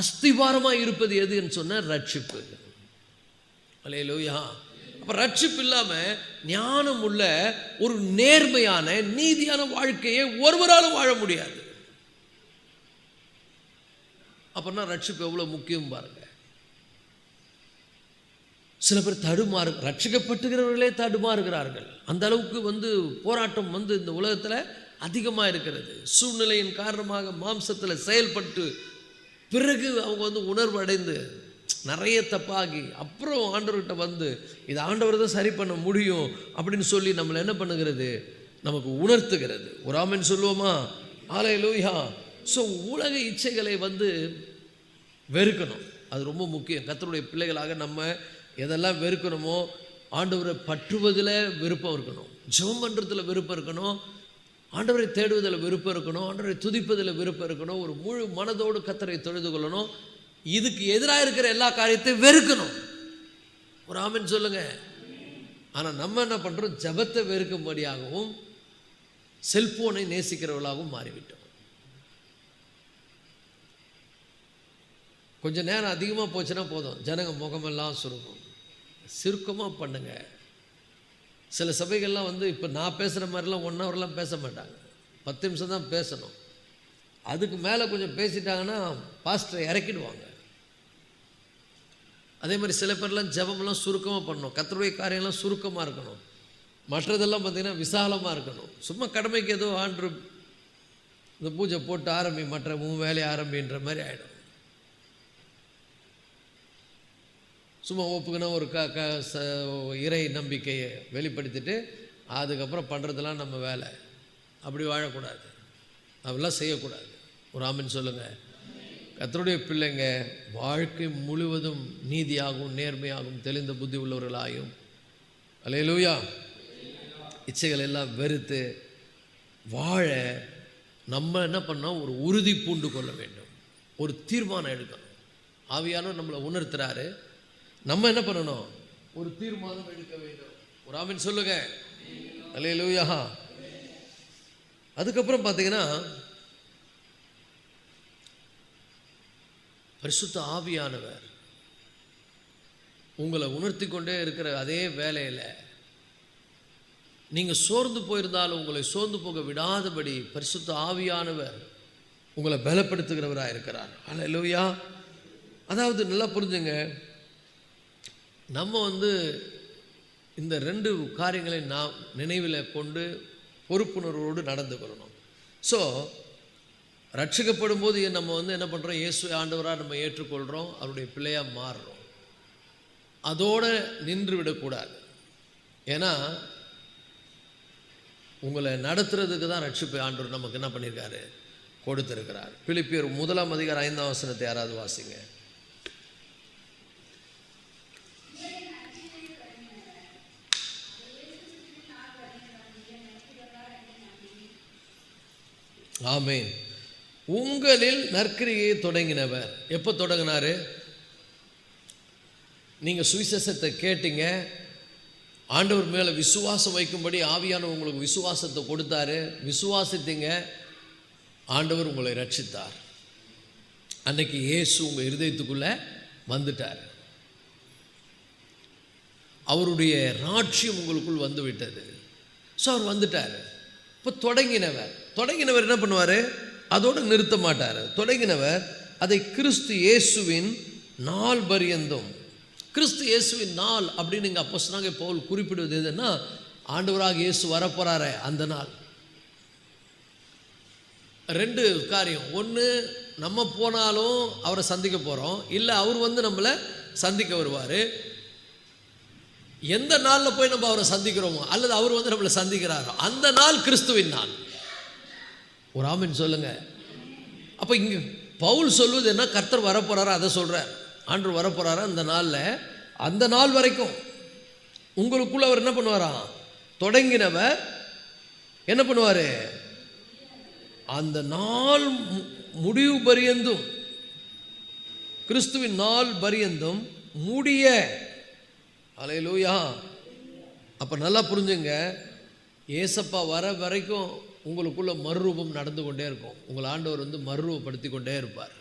A: அஸ்திவாரமாக இருப்பது எதுன்னு சொன்ன ரட்சிப்பு. அல்லேலூயா. அப்போ ரட்சிப்பு இல்லாமல் ஞானம் உள்ள ஒரு நேர்மையான நீதியான வாழ்க்கையை ஒருவராலும் வாழ முடியாது. அப்படின்னா ரட்சிப்பு எவ்வளோ முக்கியம் பாருங்க. சில பேர் ரட்சிக்கப்பட்டுகிறவர்களே தடுமாறுகிறார்கள். அந்த அளவுக்கு போராட்டம் இந்த உலகத்தில் அதிகமாக இருக்கிறது. சூழ்நிலையின் காரணமாக மாம்சத்தில் செயல்பட்டு பிறகு அவங்க உணர்வு அடைந்து நிறைய தப்பாகி அப்புறம் ஆண்டவர்கிட்ட இது ஆண்டவர் தான் சரி பண்ண முடியும் அப்படின்னு சொல்லி நம்மளை என்ன பண்ணுகிறது? நமக்கு உணர்த்துகிறது. ஒரு ஆமென் சொல்லுவோமா? ஹல்லேலூயா. ஸோ உலக இச்சைகளை வெறுக்கணும். அது ரொம்ப முக்கியம். கர்த்தருடைய பிள்ளைகளாக நம்ம எதெல்லாம் வெறுக்கணுமோ, ஆண்டவரை பற்றுவதில் விருப்பம் இருக்கணும், ஜெபம் பண்ணுறதுல விருப்பம் இருக்கணும், ஆண்டவரை தேடுவதில் விருப்பம் இருக்கணும், ஆண்டவரை துதிப்பதில் விருப்பம் இருக்கணும், ஒரு முழு மனதோடு கர்த்தரை தொழுது கொள்ளணும். இதுக்கு எதிராக இருக்கிற எல்லா காரியத்தையும் வெறுக்கணும். ஒரு ஆமென் சொல்லுங்க. ஆனால் நம்ம என்ன பண்ணுறோம்? ஜெபத்தை வெறுக்கும்படியாகவும் செல்போனை நேசிக்கிறவர்களாகவும் மாறிவிட்டோம். கொஞ்சம் நேரம் அதிகமாக போச்சுன்னா போதும், ஜனங்க முகமெல்லாம் சுருக்கும். சுருக்கமாக பண்ணுங்க. சில சபைகள்லாம் இப்போ நான் பேசுகிற மாதிரிலாம் 1 ஹவர்லாம் பேச மாட்டாங்க, 10 நிமிஷம் தான் பேசணும். அதுக்கு மேலே கொஞ்சம் பேசிட்டாங்கன்னா பாஸ்டரை இறக்கிடுவாங்க. அதே மாதிரி சில பேர்லாம் ஜெபம்லாம் சுருக்கமாக பண்ணணும். கர்த்தருடைய காரியம்லாம் சுருக்கமாக இருக்கணும். மற்றதெல்லாம் பார்த்திங்கன்னா விசாலமாக இருக்கணும். சும்மா கடமைக்கு ஏதோ ஆண்டு இந்த பூஜை போட்டு ஆரம்பி, மற்ற வேலையை ஆரம்பின்ற மாதிரி ஆகிடும். சும்மா ஒப்புக்குன்னா ஒரு இறை நம்பிக்கையை வெளிப்படுத்திட்டு அதுக்கப்புறம் பண்ணுறதெல்லாம் நம்ம வேலை. அப்படி வாழக்கூடாது, அப்படிலாம் செய்யக்கூடாது. ஒரு ஆமென் சொல்லுங்கள். கர்த்தருடைய பிள்ளைங்க வாழ்க்கை முழுவதும் நீதியாகவும் நேர்மையாகவும் தெளிந்த புத்தி உள்ளவர்களாயும், அல்லேலூயா, இச்சைகள் எல்லாம் வெறுத்து வாழ நம்ம என்ன பண்ணோம்? ஒரு உறுதி பூண்டு கொள்ள வேண்டும், ஒரு தீர்மானம் எடுக்கணும். ஆவியானவர் நம்மளை உணர்த்துறாரு, நம்ம என்ன பண்ணணும்? ஒரு தீர்மானம் எடுக்க வேண்டும். ஒரு ஆமென் சொல்லுங்க. அல்லேலூயா. அதுக்கப்புறம் பார்த்தீங்கன்னா பரிசுத்த ஆவியானவர் உங்களை உணர்த்தி கொண்டே இருக்கிற அதே வேளையில் நீங்கள் சோர்ந்து போயிருந்தாலும் உங்களை சோர்ந்து போக விடாதபடி பரிசுத்த ஆவியானவர் உங்களை பலப்படுத்துகிறவராக இருக்கிறார். அல்லேலூயா. அதாவது நல்லா புரிஞ்சுங்க, நம்ம இந்த 2 காரியங்களை நாம் நினைவில் கொண்டு பொறுப்புணர்வோடு நடந்து கொள்ளணும். ஸோ ரட்சிக்கப்படும் போது நம்ம என்ன பண்ணுறோம்? இயேசு ஆண்டவராக நம்ம ஏற்றுக்கொள்கிறோம், அவருடைய பிள்ளையாக மாறுறோம். அதோடு நின்று விடக்கூடாது. ஏன்னா உங்களை நடத்துறதுக்கு தான் ரட்சிப்பு ஆண்டவர் நமக்கு என்ன பண்ணியிருக்காரு? கொடுத்திருக்கிறார். பிலிப்பியர் 1:5 யாராவது வாசிங்க. ஆமென். உங்களில் நற்கிரியை தொடங்கினவர். எப்போ தொடங்கினாரு? நீங்க சுவிசேஷத்தை கேட்டீங்க, ஆண்டவர் மேலே விசுவாசம் வைக்கும்படி ஆவியானவர் உங்களுக்கு விசுவாசத்தை கொடுத்தாரு, விசுவாசித்தீங்க, ஆண்டவர் உங்களை ரட்சித்தார். அன்னைக்கு இயேசு உங்கள் இருதயத்துக்குள்ளே வந்துட்டார். அவருடைய ராட்சியம் உங்களுக்குள் வந்து விட்டது. ஸோ அவர் வந்துட்டார். இப்போ தொடங்கினவர் என்ன பண்ணுவார்? அதோடு நிறுத்த மாட்டார். தொடங்கினவர் அதை கிறிஸ்து இயேசுவின் நாள் பரியந்தம். கிறிஸ்து இயேசுவின் நாள் அப்படின்னு இங்கே அப்போஸ்தலனாகிய பவுல் குறிப்பிடுவது எதுன்னா, ஆண்டவராக இயேசு வரப்போறாரே அந்த நாள். 2 காரியம். ஒன்று, நம்ம போனாலும் அவரை சந்திக்க போகிறோம், இல்லை அவர் வந்து நம்மளை சந்திக்க வருவார். எந்த நாளில் போய் நம்ம அவரை சந்திக்கிறோமோ அல்லது அவர் வந்து நம்மளை சந்திக்கிறாரோ அந்த நாள் கிறிஸ்துவின் நாள். ஒரு ஆமென் சொல்லுங்க. அப்போ இங்கே பவுல் சொல்வது என்ன? கர்த்தர் வரப்போறாரு, அதை சொல்கிறார். ஆண்டவர் வரப்போறாரு அந்த நாளில். அந்த நாள் வரைக்கும் உங்களுக்குள்ள அவர் என்ன பண்ணுவாராம்? தொடங்கினவர் என்ன பண்ணுவார்? அந்த நாள் முடிவு பரியந்தும், கிறிஸ்துவின் நாள் பரியந்தும் முடிய. அல்லேலூயா. அப்போ நல்லா புரிஞ்சுங்க, ஏசப்பா வர வரைக்கும் உங்களுக்குள்ள மறுரூபம் நடந்து கொண்டே இருக்கும். உங்கள் ஆண்டவர் வந்து மறுரூபப்படுத்தி கொண்டே இருப்பார்.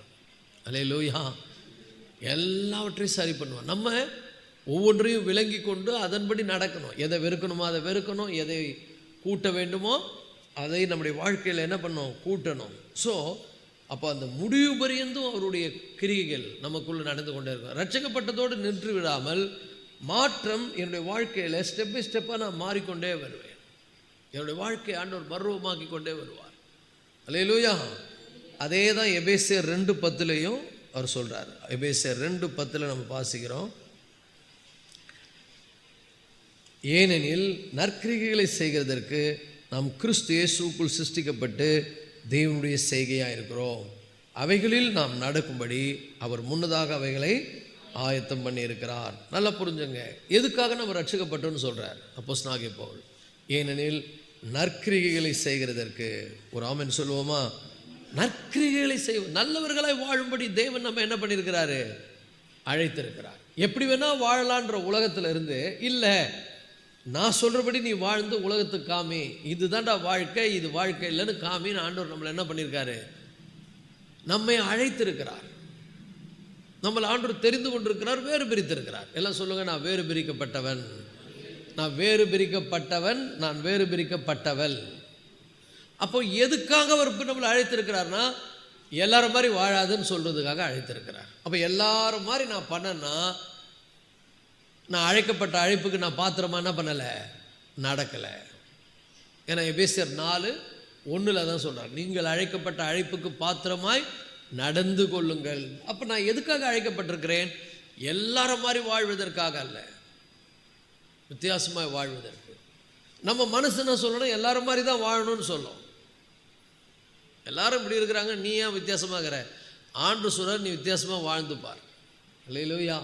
A: அல்லேலூயா. எல்லாவற்றையும் சரி பண்ணுவார். நம்ம ஒவ்வொன்றையும் விளங்கி கொண்டு அதன்படி நடக்கணும். எதை வெறுக்கணுமோ அதை வெறுக்கணும், எதை கூட்ட வேண்டுமோ அதை நம்முடைய வாழ்க்கையில் என்ன பண்ணணும்? கூட்டணும். ஸோ அப்போ அந்த முடிவு பரியந்தும் அவருடைய கிரிகைகள் நமக்குள்ளே நடந்து கொண்டே இருக்கும். ரட்சிக்கப்பட்டதோடு நின்று விடாமல் மாற்றம் என்னுடைய வாழ்க்கையில் ஸ்டெப் பை ஸ்டெப்பாக நான் மாறிக்கொண்டே வருவேன். என்னுடைய வாழ்க்கையை ஆண்டவர் மர்வமாக்கி கொண்டே வருவார். அல்லேலூயா. அதே தான் எபேசியர் 2:10 அவர் சொல்கிறார். எபேசியர் 2:10 நம்ம வாசிக்கிறோம். ஏனெனில் நற்கிரிகைகளை செய்கிறதற்கு நாம் கிறிஸ்து இயேசுக்குள் சிருஷ்டிக்கப்பட்டு தேவனுடைய செய்கையாக இருக்கிறோம். அவைகளில் நாம் நடக்கும்படி அவர் முன்னதாக அவைகளை ஆயத்தம் பண்ணி இருக்கிறார். நல்லா புரிஞ்சுங்க, எதுக்காக நம்ம ரட்சிக்கப்பட்டோன்னு சொல்கிறார் அப்போஸ்தலனாகிய பவுல். ஏனெனில் நற்கிரிகைகளை செய்கிறதற்கு. ஒரு ஆமென் சொல்லுவோமா? நற்கிரிகைகளை நல்லவர்களாய் வாழும்படி தேவன் நம்ம என்ன பண்ணியிருக்கிறாரு? அழைத்திருக்கிறார். எப்படி வேணா வாழலான்ற உலகத்தில் இருந்து, இல்லை நான் சொல்கிறபடி நீ வாழ்ந்து உலகத்துக்கு காமி, இதுதான்டா வாழ்க்கை, இது வாழ்க்கை இல்லைன்னு காமின்னு ஆண்டவர் நம்மளை என்ன பண்ணியிருக்காரு? நம்மை அழைத்திருக்கிறார். நம்மளை ஆண்டவர் தெரிந்து கொண்டிருக்கிறார், வேறு பிரித்திருக்கிறார். எல்லாம் சொல்லுங்க, நான் வேறு பிரிக்கப்பட்டவன், நான் வேறு பிரிக்கப்பட்டவன், நான் வேறு பிரிக்கப்பட்டவள். அப்போ எதுக்காக அவர் நம்மளை அழைத்திருக்கிறார்னா, எல்லாரும் மாதிரி வாழாதுன்னு சொல்றதுக்காக அழைத்திருக்கிறார். அப்போ எல்லாரும் மாதிரி நான் பண்ணேன்னா, நான் அழைக்கப்பட்ட அழைப்புக்கு நான் பாத்திரமா என்ன பண்ணலை? நடக்கலை. ஏன்னா எபேசியர் 4:1 தான் சொல்கிறார், நீங்கள் அழைக்கப்பட்ட அழைப்புக்கு பாத்திரமாய் நடந்து கொள்ளுங்கள். அப்போ நான் எதுக்காக அழைக்கப்பட்டிருக்கிறேன்? எல்லாரும் மாதிரி வாழ்வதற்காக அல்ல, வித்தியாசமாக வாழ்வதற்கு. நம்ம மனசு என்ன சொல்லணும்? எல்லாரும் மாதிரி தான் வாழணும்னு சொல்லும். எல்லாரும் இப்படி இருக்கிறாங்க, நீ ஏன் வித்தியாசமாகிற? ஆண்டு சொல்ற, நீ வித்தியாசமாக வாழ்ந்து பார். அல்லேலூயா.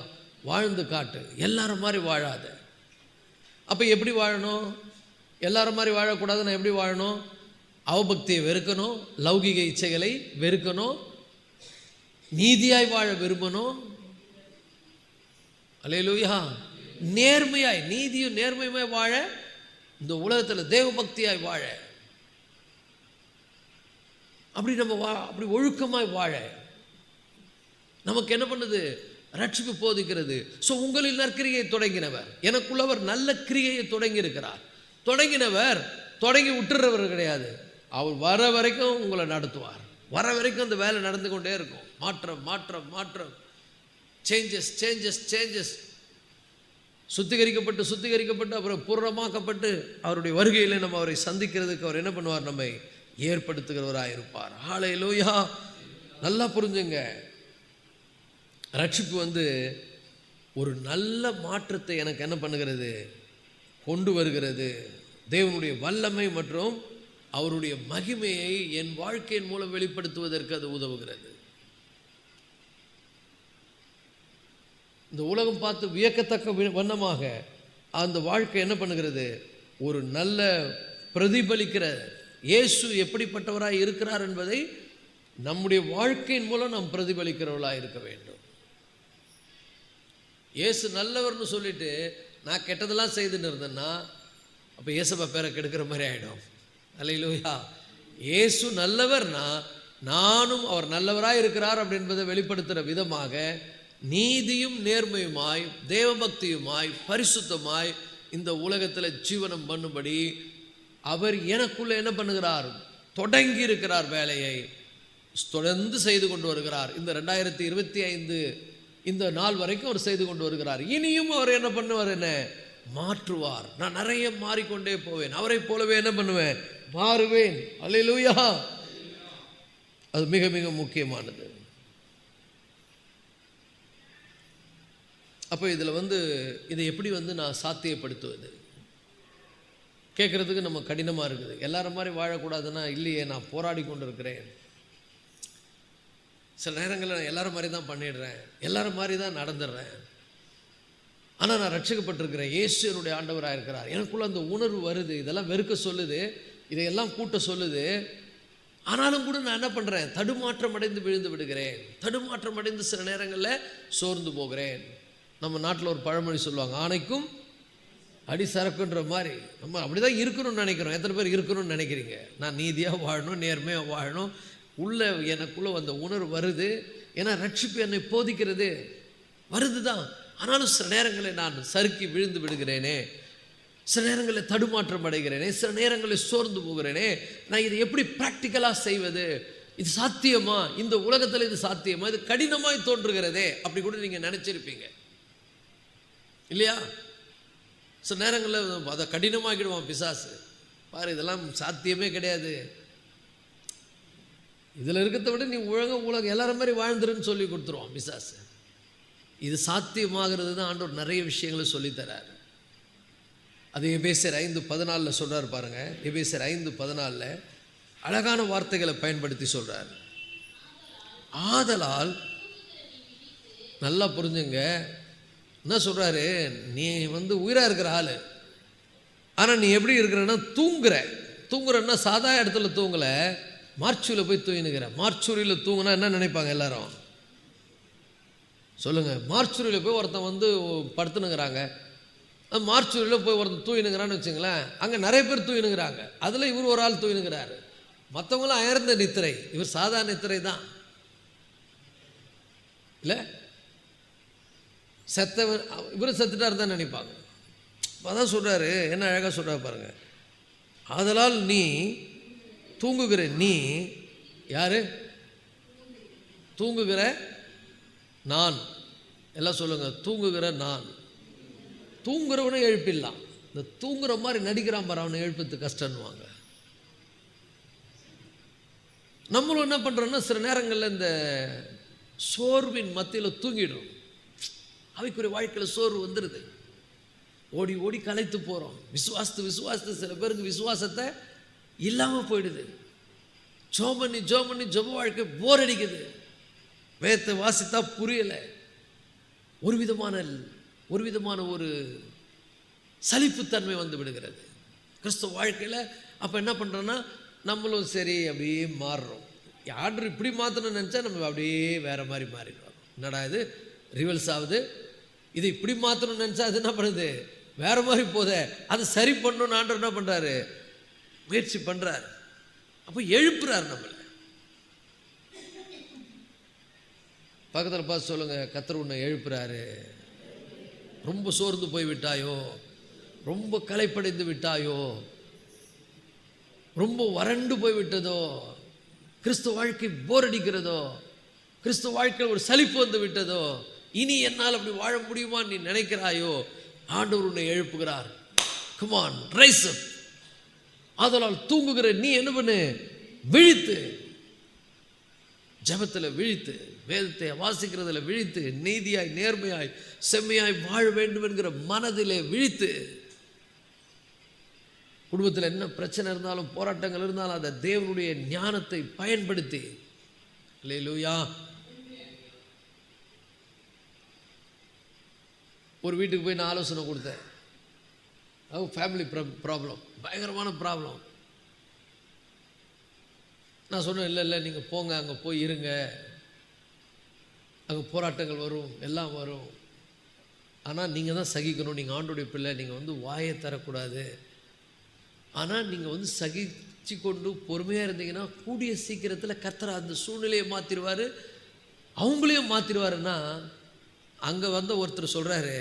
A: வாழ்ந்து காட்டு, எல்லாரும் மாதிரி வாழாத. அப்போ எப்படி வாழணும்? எல்லாரும் மாதிரி வாழக்கூடாது. எப்படி வாழணும்? அவபக்தியை வெறுக்கணும், லௌகிக இச்சைகளை வெறுக்கணும், நீதியாய் வாழ விரும்பணும். அல்லேலூயா. நேர்மையாய், நீதியும் நேர்மையாய் வாழ, இந்த உலகத்தில் தேவபக்தியாய் வாழ, அப்படி நம்ம அப்படி ஒழுக்கமாய் வாழ நமக்கு என்ன பண்ணுது? ரட்சிப்பு போதிக்கிறது. ஸோ உங்களில் நற்கிரியை தொடங்கினவர், எனக்குள்ளவர் நல்ல கிரியையை தொடங்கி இருக்கிறார். தொடங்கினவர் தொடங்கி விட்டுறவர் கிடையாது. அவர் வர வரைக்கும் உங்களை நடத்துவார். வர வரைக்கும் அந்த வேலை நடந்து கொண்டே இருக்கும். மாற்றம் மாற்றம் மாற்றம், சேஞ்சஸ் சேஞ்சஸ் சேஞ்சஸ். சுத்திகரிக்கப்பட்டு சுத்திகரிக்கப்பட்டு அப்புறம் பூர்ணமாக்கப்பட்டு அவருடைய வருகையில் நம்ம அவரை சந்திக்கிறதுக்கு அவர் என்ன பண்ணுவார்? நம்மை ஏற்படுத்துகிறவராக இருப்பார். ஹல்லேலூயா. நல்லா புரிஞ்சுங்க, ரட்சிப்பு வந்து ஒரு நல்ல மாற்றத்தை எனக்கு என்ன பண்ணுகிறது? கொண்டு வருகிறது. தேவனுடைய வல்லமை மற்றும் அவருடைய மகிமையை என் வாழ்க்கையின் மூலம் வெளிப்படுத்துவதற்கு அது உதவுகிறது. இந்த உலகம் பார்த்து வியக்கத்தக்க வண்ணமாக அந்த வாழ்க்கை என்ன பண்ணுகிறது? ஒரு நல்ல பிரதிபலிக்கிற இயேசு எப்படிப்பட்டவராய் இருக்கிறார் என்பதை நம்முடைய வாழ்க்கையின் மூலம் நாம் பிரதிபலிக்கிறவர்களாக இருக்க வேண்டும். இயேசு நல்லவர்னு சொல்லிட்டு நான் கெட்டதெல்லாம் செய்துன்னு இருந்தேன்னா அப்போ இயேசுப்பா பேரை கெடுக்கிற மாதிரி ஆகிடும். அல்லேலூயா. இயேசு நல்லவர்னா நானும் அவர் நல்லவராக இருக்கிறார் அப்படின்றதை வெளிப்படுத்துகிற விதமாக நீதியும் நேர்மையுமாய் தேவபக்தியுமாய் பரிசுத்தமாய் இந்த உலகத்தில் ஜீவனம் பண்ணும்படி அவர் எனக்குள்ள என்ன பண்ணுகிறார்? தொடங்கி இருக்கிறார். வேலையை தொடர்ந்து செய்து கொண்டு வருகிறார். இந்த 2025 இந்த நாள் வரைக்கும் அவர் செய்து கொண்டு வருகிறார். இனியும் அவர் என்ன பண்ணுவார்? என்ன மாற்றுவார். நான் நிறைய மாறிக்கொண்டே போவேன். அவரை போலவே என்ன பண்ணுவேன்? மாறுவேன். அல்லேலூயா. அது மிக மிக முக்கியமானது. அப்போ இதில் இதை எப்படி நான் சாத்தியப்படுத்துவது? கேட்குறதுக்கு நம்ம கடினமாக இருக்குது. எல்லாரும் மாதிரி வாழக்கூடாதுன்னா இல்லையே, நான் போராடி கொண்டு இருக்கிறேன். சில நேரங்களில் நான் எல்லாரும் மாதிரி தான் பண்ணிடுறேன், எல்லாரும் மாதிரி தான் நடந்துடுறேன். ஆனால் நான் ரட்சிக்கப்பட்டிருக்கிறேன், இயேசு என்னுடைய ஆண்டவராக இருக்கிறார். எனக்குள்ள அந்த உணர்வு வருது. இதெல்லாம் வெறுக்க சொல்லுது, இதையெல்லாம் கூட்ட சொல்லுது. ஆனாலும் கூட நான் என்ன பண்ணுறேன்? தடுமாற்றம் அடைந்து விழுந்து விடுகிறேன். தடுமாற்றம் அடைந்து சில நேரங்களில் சோர்ந்து போகிறேன். நம்ம நாட்டில் ஒரு பழமொழி சொல்லுவாங்க, ஆணைக்கும் அடி சரக்குன்ற மாதிரி. நம்ம அப்படி தான் இருக்கணும்னு நினைக்கிறோம். எத்தனை பேர் இருக்கணும்னு நினைக்கிறீங்க? நான் நீதியாக வாழணும், நேர்மையாக வாழணும். எனக்குள்ளே அந்த உணர்வு வருது. ஏன்னா ரட்சிப்பு என்னை போதிக்கிறது வருது தான். ஆனாலும் சில நேரங்களில் நான் சறுக்கி விழுந்து விடுகிறேனே, சில நேரங்களில் தடுமாற்றம் அடைகிறேனே, சில நேரங்களில் சோர்ந்து போகிறேனே. நான் இதை எப்படி ப்ராக்டிக்கலாக செய்வது? இது சாத்தியமா? இந்த உலகத்தில் இது சாத்தியமா? இது கடினமாய் தோன்றுகிறதே அப்படி கூட நீங்கள் நினச்சிருப்பீங்க இல்லையா? சில நேரங்களில் அதை கடினமாக்கிடுவான் பிசாசு. பாரு, இதெல்லாம் சாத்தியமே கிடையாது, இதில் இருக்கிறத விட நீ உலகம் எல்லாரும் மாதிரி வாழ்ந்துருன்னு சொல்லி கொடுத்துருவான் பிசாசு. இது சாத்தியமாகிறது தான் ஆண்டவர் நிறைய விஷயங்களை சொல்லித்தரார். அது எபேசியர் 5:14 சொல்கிறார் பாருங்க. எபேசியர் 5:14 அழகான வார்த்தைகளை பயன்படுத்தி சொல்கிறார். ஆதலால், நல்லா புரிஞ்சுங்க, என்ன சொல்கிறாரு? நீ உயிராக இருக்கிற ஆள், ஆனால் நீ எப்படி இருக்கிறன்னா தூங்குறன்னா சாதா இடத்துல தூங்கலை, மார்ச்சூரியில் போய் தூங்கினுக்கிற. மார்ச்சூரியில் தூங்குனா என்ன நினைப்பாங்க எல்லாரும்? சொல்லுங்கள். மார்ச்சூரியில் போய் ஒருத்தன் படுத்துனுங்கிறாங்க. மார்ச்சூரியில் போய் ஒருத்தன் தூங்கினுங்கிறான்னு வச்சுங்களேன். அங்கே நிறைய பேர் தூங்கினுங்கிறாங்க. அதில் இவர் ஒரு ஆள் தூங்கினுங்கிறாரு. மற்றவங்களாம் அயர்ந்த நித்திரை, இவர் சாதா நித்திரை தான். இல்லை, செத்தவன் இவர் செத்துட்டார் தான் நினைப்பாங்க. அதான் சொல்கிறாரு, என்ன அழகாக சொல்கிறார் பாருங்க. ஆதலால் நீ தூங்குகிற, நீ யாரு? தூங்குகிற நான். எல்லாம் சொல்லுங்க, தூங்குகிற நான். தூங்குறவனை எழுப்பிடலாம். இந்த தூங்குற மாதிரி நடிக்கிறான் பாரு, அவனை எழுப்புறது கஷ்டம்னுவாங்க. நம்மளும் என்ன பண்ணுறோன்னா சில நேரங்களில் இந்த சோர்வின் மத்தியில் தூங்கிடுறோம். அவைக்குரிய வாழ்க்கையில் சோர்வு வந்துடுது. ஓடி ஓடி களைத்து போகிறோம். விசுவாசத்து சில பேருக்கு விசுவாசத்தை இல்லாமல் போயிடுது. ஜோம் பண்ணி ஜப வாழ்க்கை போர் அடிக்குது. வேதத்தை வாசித்தா புரியலை. ஒரு விதமான ஒரு சலிப்புத்தன்மை வந்து விடுகிறது கிறிஸ்துவ வாழ்க்கையில். அப்போ என்ன பண்ணுறோன்னா நம்மளும் சரி அப்படியே மாறுறோம். ஆர்டர் இப்படி மாற்றணும்னு நினச்சா நம்ம அப்படியே வேறு மாதிரி மாறிடுவோம். என்னடா இது ரிவல்ஸ் ஆகுது, இது இப்படி மாற்றணும்னு நினச்சா அது என்ன பண்ணுது, வேறு மாதிரி போதே. அதை சரி பண்ணணும்னு ஆண்டவர் என்ன பண்ணுறாரு? முயற்சி பண்ணுறாரு. அப்போ எழுப்புறாரு நம்மளை. பக்கத்தில் பார்த்து சொல்லுங்கள், கர்த்தர் உன்னை எழுப்புறாரு. ரொம்ப சோர்ந்து போய் விட்டாயோ, ரொம்ப களைப்படைந்து விட்டாயோ, ரொம்ப வறண்டு போய் விட்டதோ, கிறிஸ்துவ வாழ்க்கை போர் அடிக்கிறதோ, கிறிஸ்துவ வாழ்க்கையில் ஒரு சலிப்பு வந்து விட்டதோ, இனி என்னால் அப்படி வாழ முடியுமா நீ நினைக்கிறாயோ, ஆண்டவர் உன்னை எழுப்புகிறார். கம் ஆன், ரைஸ் அப். ஆதலால் தூங்குகிற நீ என்ன பண்ணு? விழித்து, ஜெபத்தில் விழித்து, வேதத்தை வாசிக்கிறதுல விழித்து, நீதியாய் நேர்மையாய் செம்மையாய் வாழ வேண்டும் என்கிற மனதிலே விழித்து குடும்பத்தில் என்ன பிரச்சனை இருந்தாலும் போராட்டங்கள் இருந்தாலும் அதை தேவனுடைய ஞானத்தை பயன்படுத்தி, அல்லேலூயா. ஒரு வீட்டுக்கு போய் நான் ஆலோசனை கொடுத்தேன். ஃபேமிலி ப்ராப்ளம், பயங்கரமான ப்ராப்ளம். நான் சொன்னேன், இல்லை நீங்கள் போங்க, அங்கே போய் இருங்க, அங்கே போராட்டங்கள் வரும், எல்லாம் வரும், ஆனால் நீங்கள் தான் சகிக்கணும். நீங்கள் ஆண்டோடைய பிள்ளை, நீங்கள் வாயை தரக்கூடாது. ஆனால் நீங்கள் சகிச்சு கொண்டு பொறுமையாக இருந்தீங்கன்னா கூடிய சீக்கிரத்தில் கர்த்தர் அந்த சூழ்நிலையை மாற்றிடுவார், அவங்களையும் மாற்றிடுவாருன்னா. அங்கே ஒருத்தர் சொல்கிறாரு,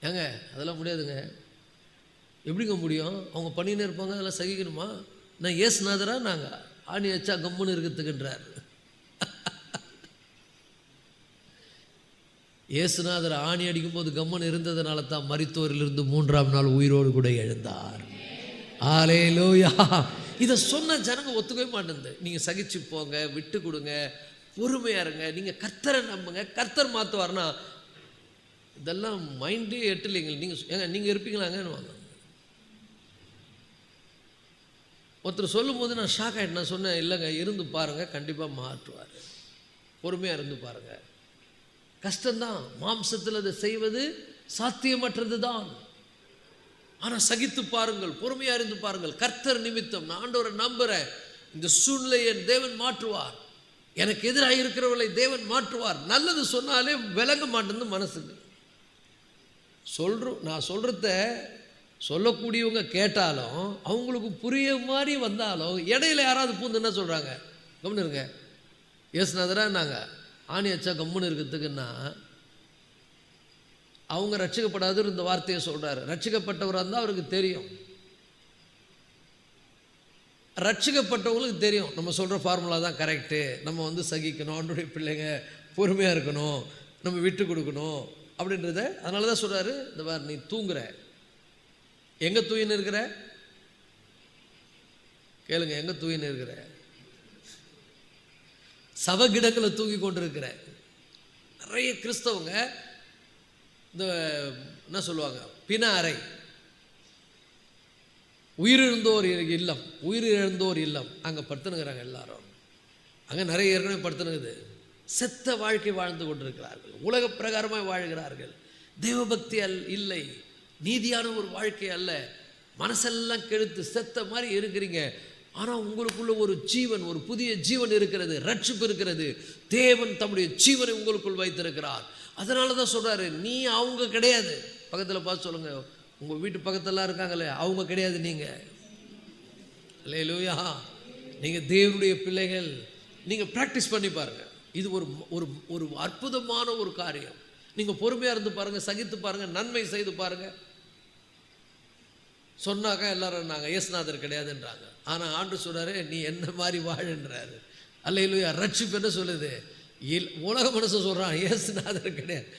A: ஏங்க அதெல்லாம் முடியாதுங்க. எப்படிங்க முடியும்? அவங்க பண்ணின்னு இருப்பாங்க, அதெல்லாம் சகிக்கணுமா? நான் ஏசுநாதரா நாங்கள் ஆணி வச்சா கம்முன்னு இருக்கிறதுக்குன்றார். ஏசுநாதர் ஆணி அடிக்கும்போது கம்மன் இருந்ததுனால தான் மரித்தோரிலிருந்து 3ஆம் நாள் உயிரோடு கூட எழுந்தார். அல்லேலூயா. இதை சொன்ன ஜனங்க ஒத்துக்கவே மாட்டேங்குது. நீங்கள் சகிச்சு போங்க, விட்டு கொடுங்க, பொறுமையாக இருங்க, நீங்கள் கர்த்தரை நம்புங்க, கர்த்தர் மாற்றுவார்னா இதெல்லாம் மைண்டே எட்டலைங்க. நீங்கள் இருப்பீங்களாங்கன்னு வாங்க. ஒருத்தர் சொல்லும் போது நான் ஷாக் ஆகிட்டு நான் சொன்னேன், இல்லைங்க இருந்து பாருங்கள், கண்டிப்பாக மாற்றுவார், பொறுமையாக இருந்து பாருங்கள். கஷ்டம்தான், மாம்சத்தில் அதை செய்வது சாத்தியமற்றது தான். ஆனால் சகித்து பாருங்கள், பொறுமையாக இருந்து பாருங்கள். கர்த்தர் நிமித்தம் நான் ஆண்டவரை நம்புகிறேன், இந்த சூழ்நிலையை தேவன் மாற்றுவார், எனக்கு எதிராக இருக்கிறவர்களை தேவன் மாற்றுவார். நல்லது சொன்னாலே விளங்க மாட்டேன்னு மனசுக்கு சொல்கிறோம். நான் சொல்கிறத சொல்லக்கூடியவங்க கேட்டாலும் அவங்களுக்கு புரிய மாதிரி வந்தாலும் இடையில யாராவது பூந்து என்ன சொல்கிறாங்க, கம்முன்னு இருங்க, ஏசுநாதரா நாங்கள் ஆணி வச்சா கம்முன்னு இருக்கிறதுக்குன்னா அவங்க ரட்சிக்கப்படாத இந்த வார்த்தையை சொல்கிறாரு. ரட்சிக்கப்பட்டவராக இருந்தால் அவருக்கு தெரியும், ரட்சிக்கப்பட்டவங்களுக்கு தெரியும் நம்ம சொல்கிற ஃபார்முலா தான் கரெக்டு, நம்ம சகிக்கணும், அவனுடைய பிள்ளைங்க பொறுமையாக இருக்கணும், நம்ம விட்டு கொடுக்கணும் அப்படின்றத. அதனால தான் சொல்கிறாரு, இந்த மாதிரி நீ தூங்குற, எங்கே தூயின்னு இருக்கிற கேளுங்க, எங்கே தூயின்னு இருக்கிற? சவகிடங்களை தூங்கி கொண்டு இருக்கிற. நிறைய கிறிஸ்தவங்க இந்த என்ன சொல்லுவாங்க, பிண அறை, உயிரிழந்தோர் இல்லம், உயிரிழந்தோர் இல்லம், அங்கே படுத்துனுங்கிறாங்க எல்லாரும். அங்கே நிறைய ஏற்கனவே படுத்துனுங்குது. செத்த வாழ்க்கை வாழ்ந்து கொண்டிருக்கிறார்கள், உலக பிரகாரமாக வாழ்கிறார்கள். தேவபக்தி இல்லை, நீதியான ஒரு வாழ்க்கை அல்ல, மனசெல்லாம் கெடுத்து செத்த மாதிரி இருக்கிறீங்க. ஆனால் உங்களுக்குள்ள ஒரு ஜீவன், ஒரு புதிய ஜீவன் இருக்கிறது, ரட்சிப்பு இருக்கிறது. தேவன் தம்முடைய ஜீவனை உங்களுக்குள் வைத்திருக்கிறார். அதனால தான் சொல்கிறாரு, நீ அவங்க கிடையாது. பக்கத்தில் பார்த்து சொல்லுங்க, உங்கள் வீட்டு பக்கத்தெல்லாம் இருக்காங்களே அவங்க கிடையாது, நீங்கள். அல்லேலூயா. நீங்கள் தேவனுடைய பிள்ளைகள். நீங்கள் ப்ராக்டிஸ் பண்ணி பாருங்கள். இது ஒரு ஒரு ஒரு அற்புதமான ஒரு காரியம். நீங்கள் பொறுமையாக இருந்து பாருங்கள், சகித்து பாருங்கள், நன்மை செய்து பாருங்கள். சொன்னாக்கா எல்லாரும் நாங்கள் ஏசுநாதர் கிடையாதுன்றாங்க. ஆனால் ஆண்டு சொல்கிறாரு, நீ என்ன மாதிரி வாழுன்றாரு. அல்லேலூயா. ரட்சிப்பு என்ன சொல்லுது? உலக மனசு சொல்கிறான் ஏசுநாதர் கிடையாது.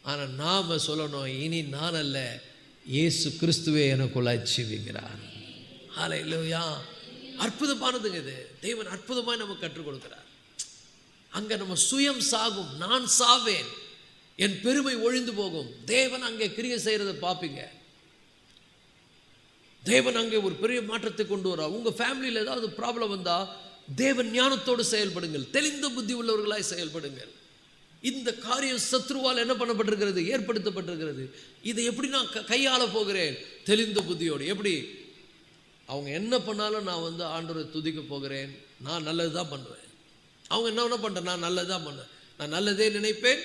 A: ஆனால் நாம் சொல்லணும், இனி நான் அல்ல, இயேசு கிறிஸ்துவே எனக்குள்ளாய் ஜீவிக்கிறார். அல்லேலூயா. அற்புதமானதுங்க இது. தேவன் அற்புதமாக நமக்கு கற்றுக் கொடுக்கிறார். அங்கே நம்ம சுயம் சாகும், நான் சாவேன், என் பெருமை ஒழிந்து போகும். தேவன் அங்கே கிரியை செய்கிறத பார்ப்பீங்க. தேவன் அங்கே ஒரு பெரிய மாற்றத்தை கொண்டு வர. உங்கள் ஃபேமிலியில் ஏதாவது ப்ராப்ளம் வந்தால் தேவன் ஞானத்தோடு செயல்படுங்கள், தெளிந்த புத்தி உள்ளவர்களாய் செயல்படுங்கள். இந்த காரியம் சத்ருவால் என்ன பண்ணப்பட்டிருக்கிறது, ஏற்படுத்தப்பட்டிருக்கிறது. இதை எப்படி நான் கையாள போகிறேன்? தெளிந்த புத்தியோடு. எப்படி? அவங்க என்ன பண்ணாலும் நான் ஆண்டவரை துதிக்க போகிறேன், நான் நல்லது தான் பண்ணுவேன். அவங்க என்ன பண்ணுறேன், நான் நல்லது தான் பண்ணுவேன், நான் நல்லதே நினைப்பேன்.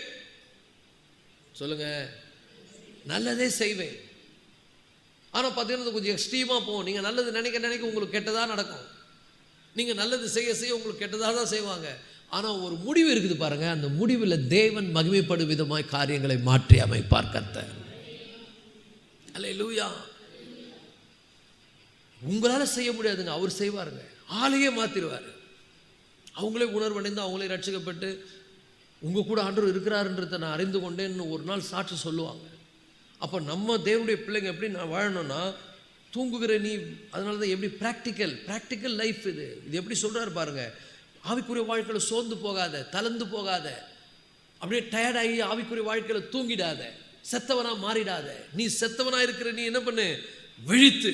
A: சொல்லுங்க, நல்லதே செய்வேன். ஆனால் பார்த்தீங்கன்னா கொஞ்சம் எக்ஸ்ட்ரீமாக போகும். நீங்கள் நல்லது நினைக்க உங்களுக்கு கெட்டதாக நடக்கும். நீங்கள் நல்லது செய்ய உங்களுக்கு கெட்டதாக தான் செய்வாங்க. ஆனால் ஒரு முடிவு இருக்குது பாருங்கள், அந்த முடிவில் தேவன் மகிமைப்படும் விதமாய் காரியங்களை மாற்றி அமைப்பார் கர்த்தர். அல்லேலூயா. உங்களால் செய்ய முடியாதுங்க, அவர் செய்வாருங்க. ஆளையே மாற்றிடுவார். அவங்களே உணர்வடைந்து அவங்களே ரட்சிக்கப்பட்டு உங்கள் கூட ஆண்டவர் இருக்கிறாருன்றதை நான் அறிந்து கொண்டேன்னு ஒரு நாள் சாட்சி சொல்லுவாங்க. அப்போ நம்ம தேவனுடைய பிள்ளைங்க எப்படி நான் வாழணும்னா, தூங்குகிற நீ, அதனால தான் எப்படி ப்ராக்டிக்கல் லைஃப் இது எப்படி சொல்கிறாரு பாருங்கள். ஆவிக்குரிய வாழ்க்கையில் சோர்ந்து போகாத, தளர்ந்து போகாத, அப்படியே டயர்டாகி ஆவிக்குரிய வாழ்க்கையில் தூங்கிடாத, செத்தவனாக மாறிடாத. நீ செத்தவனாக இருக்கிற நீ என்ன பண்ணு, விழித்து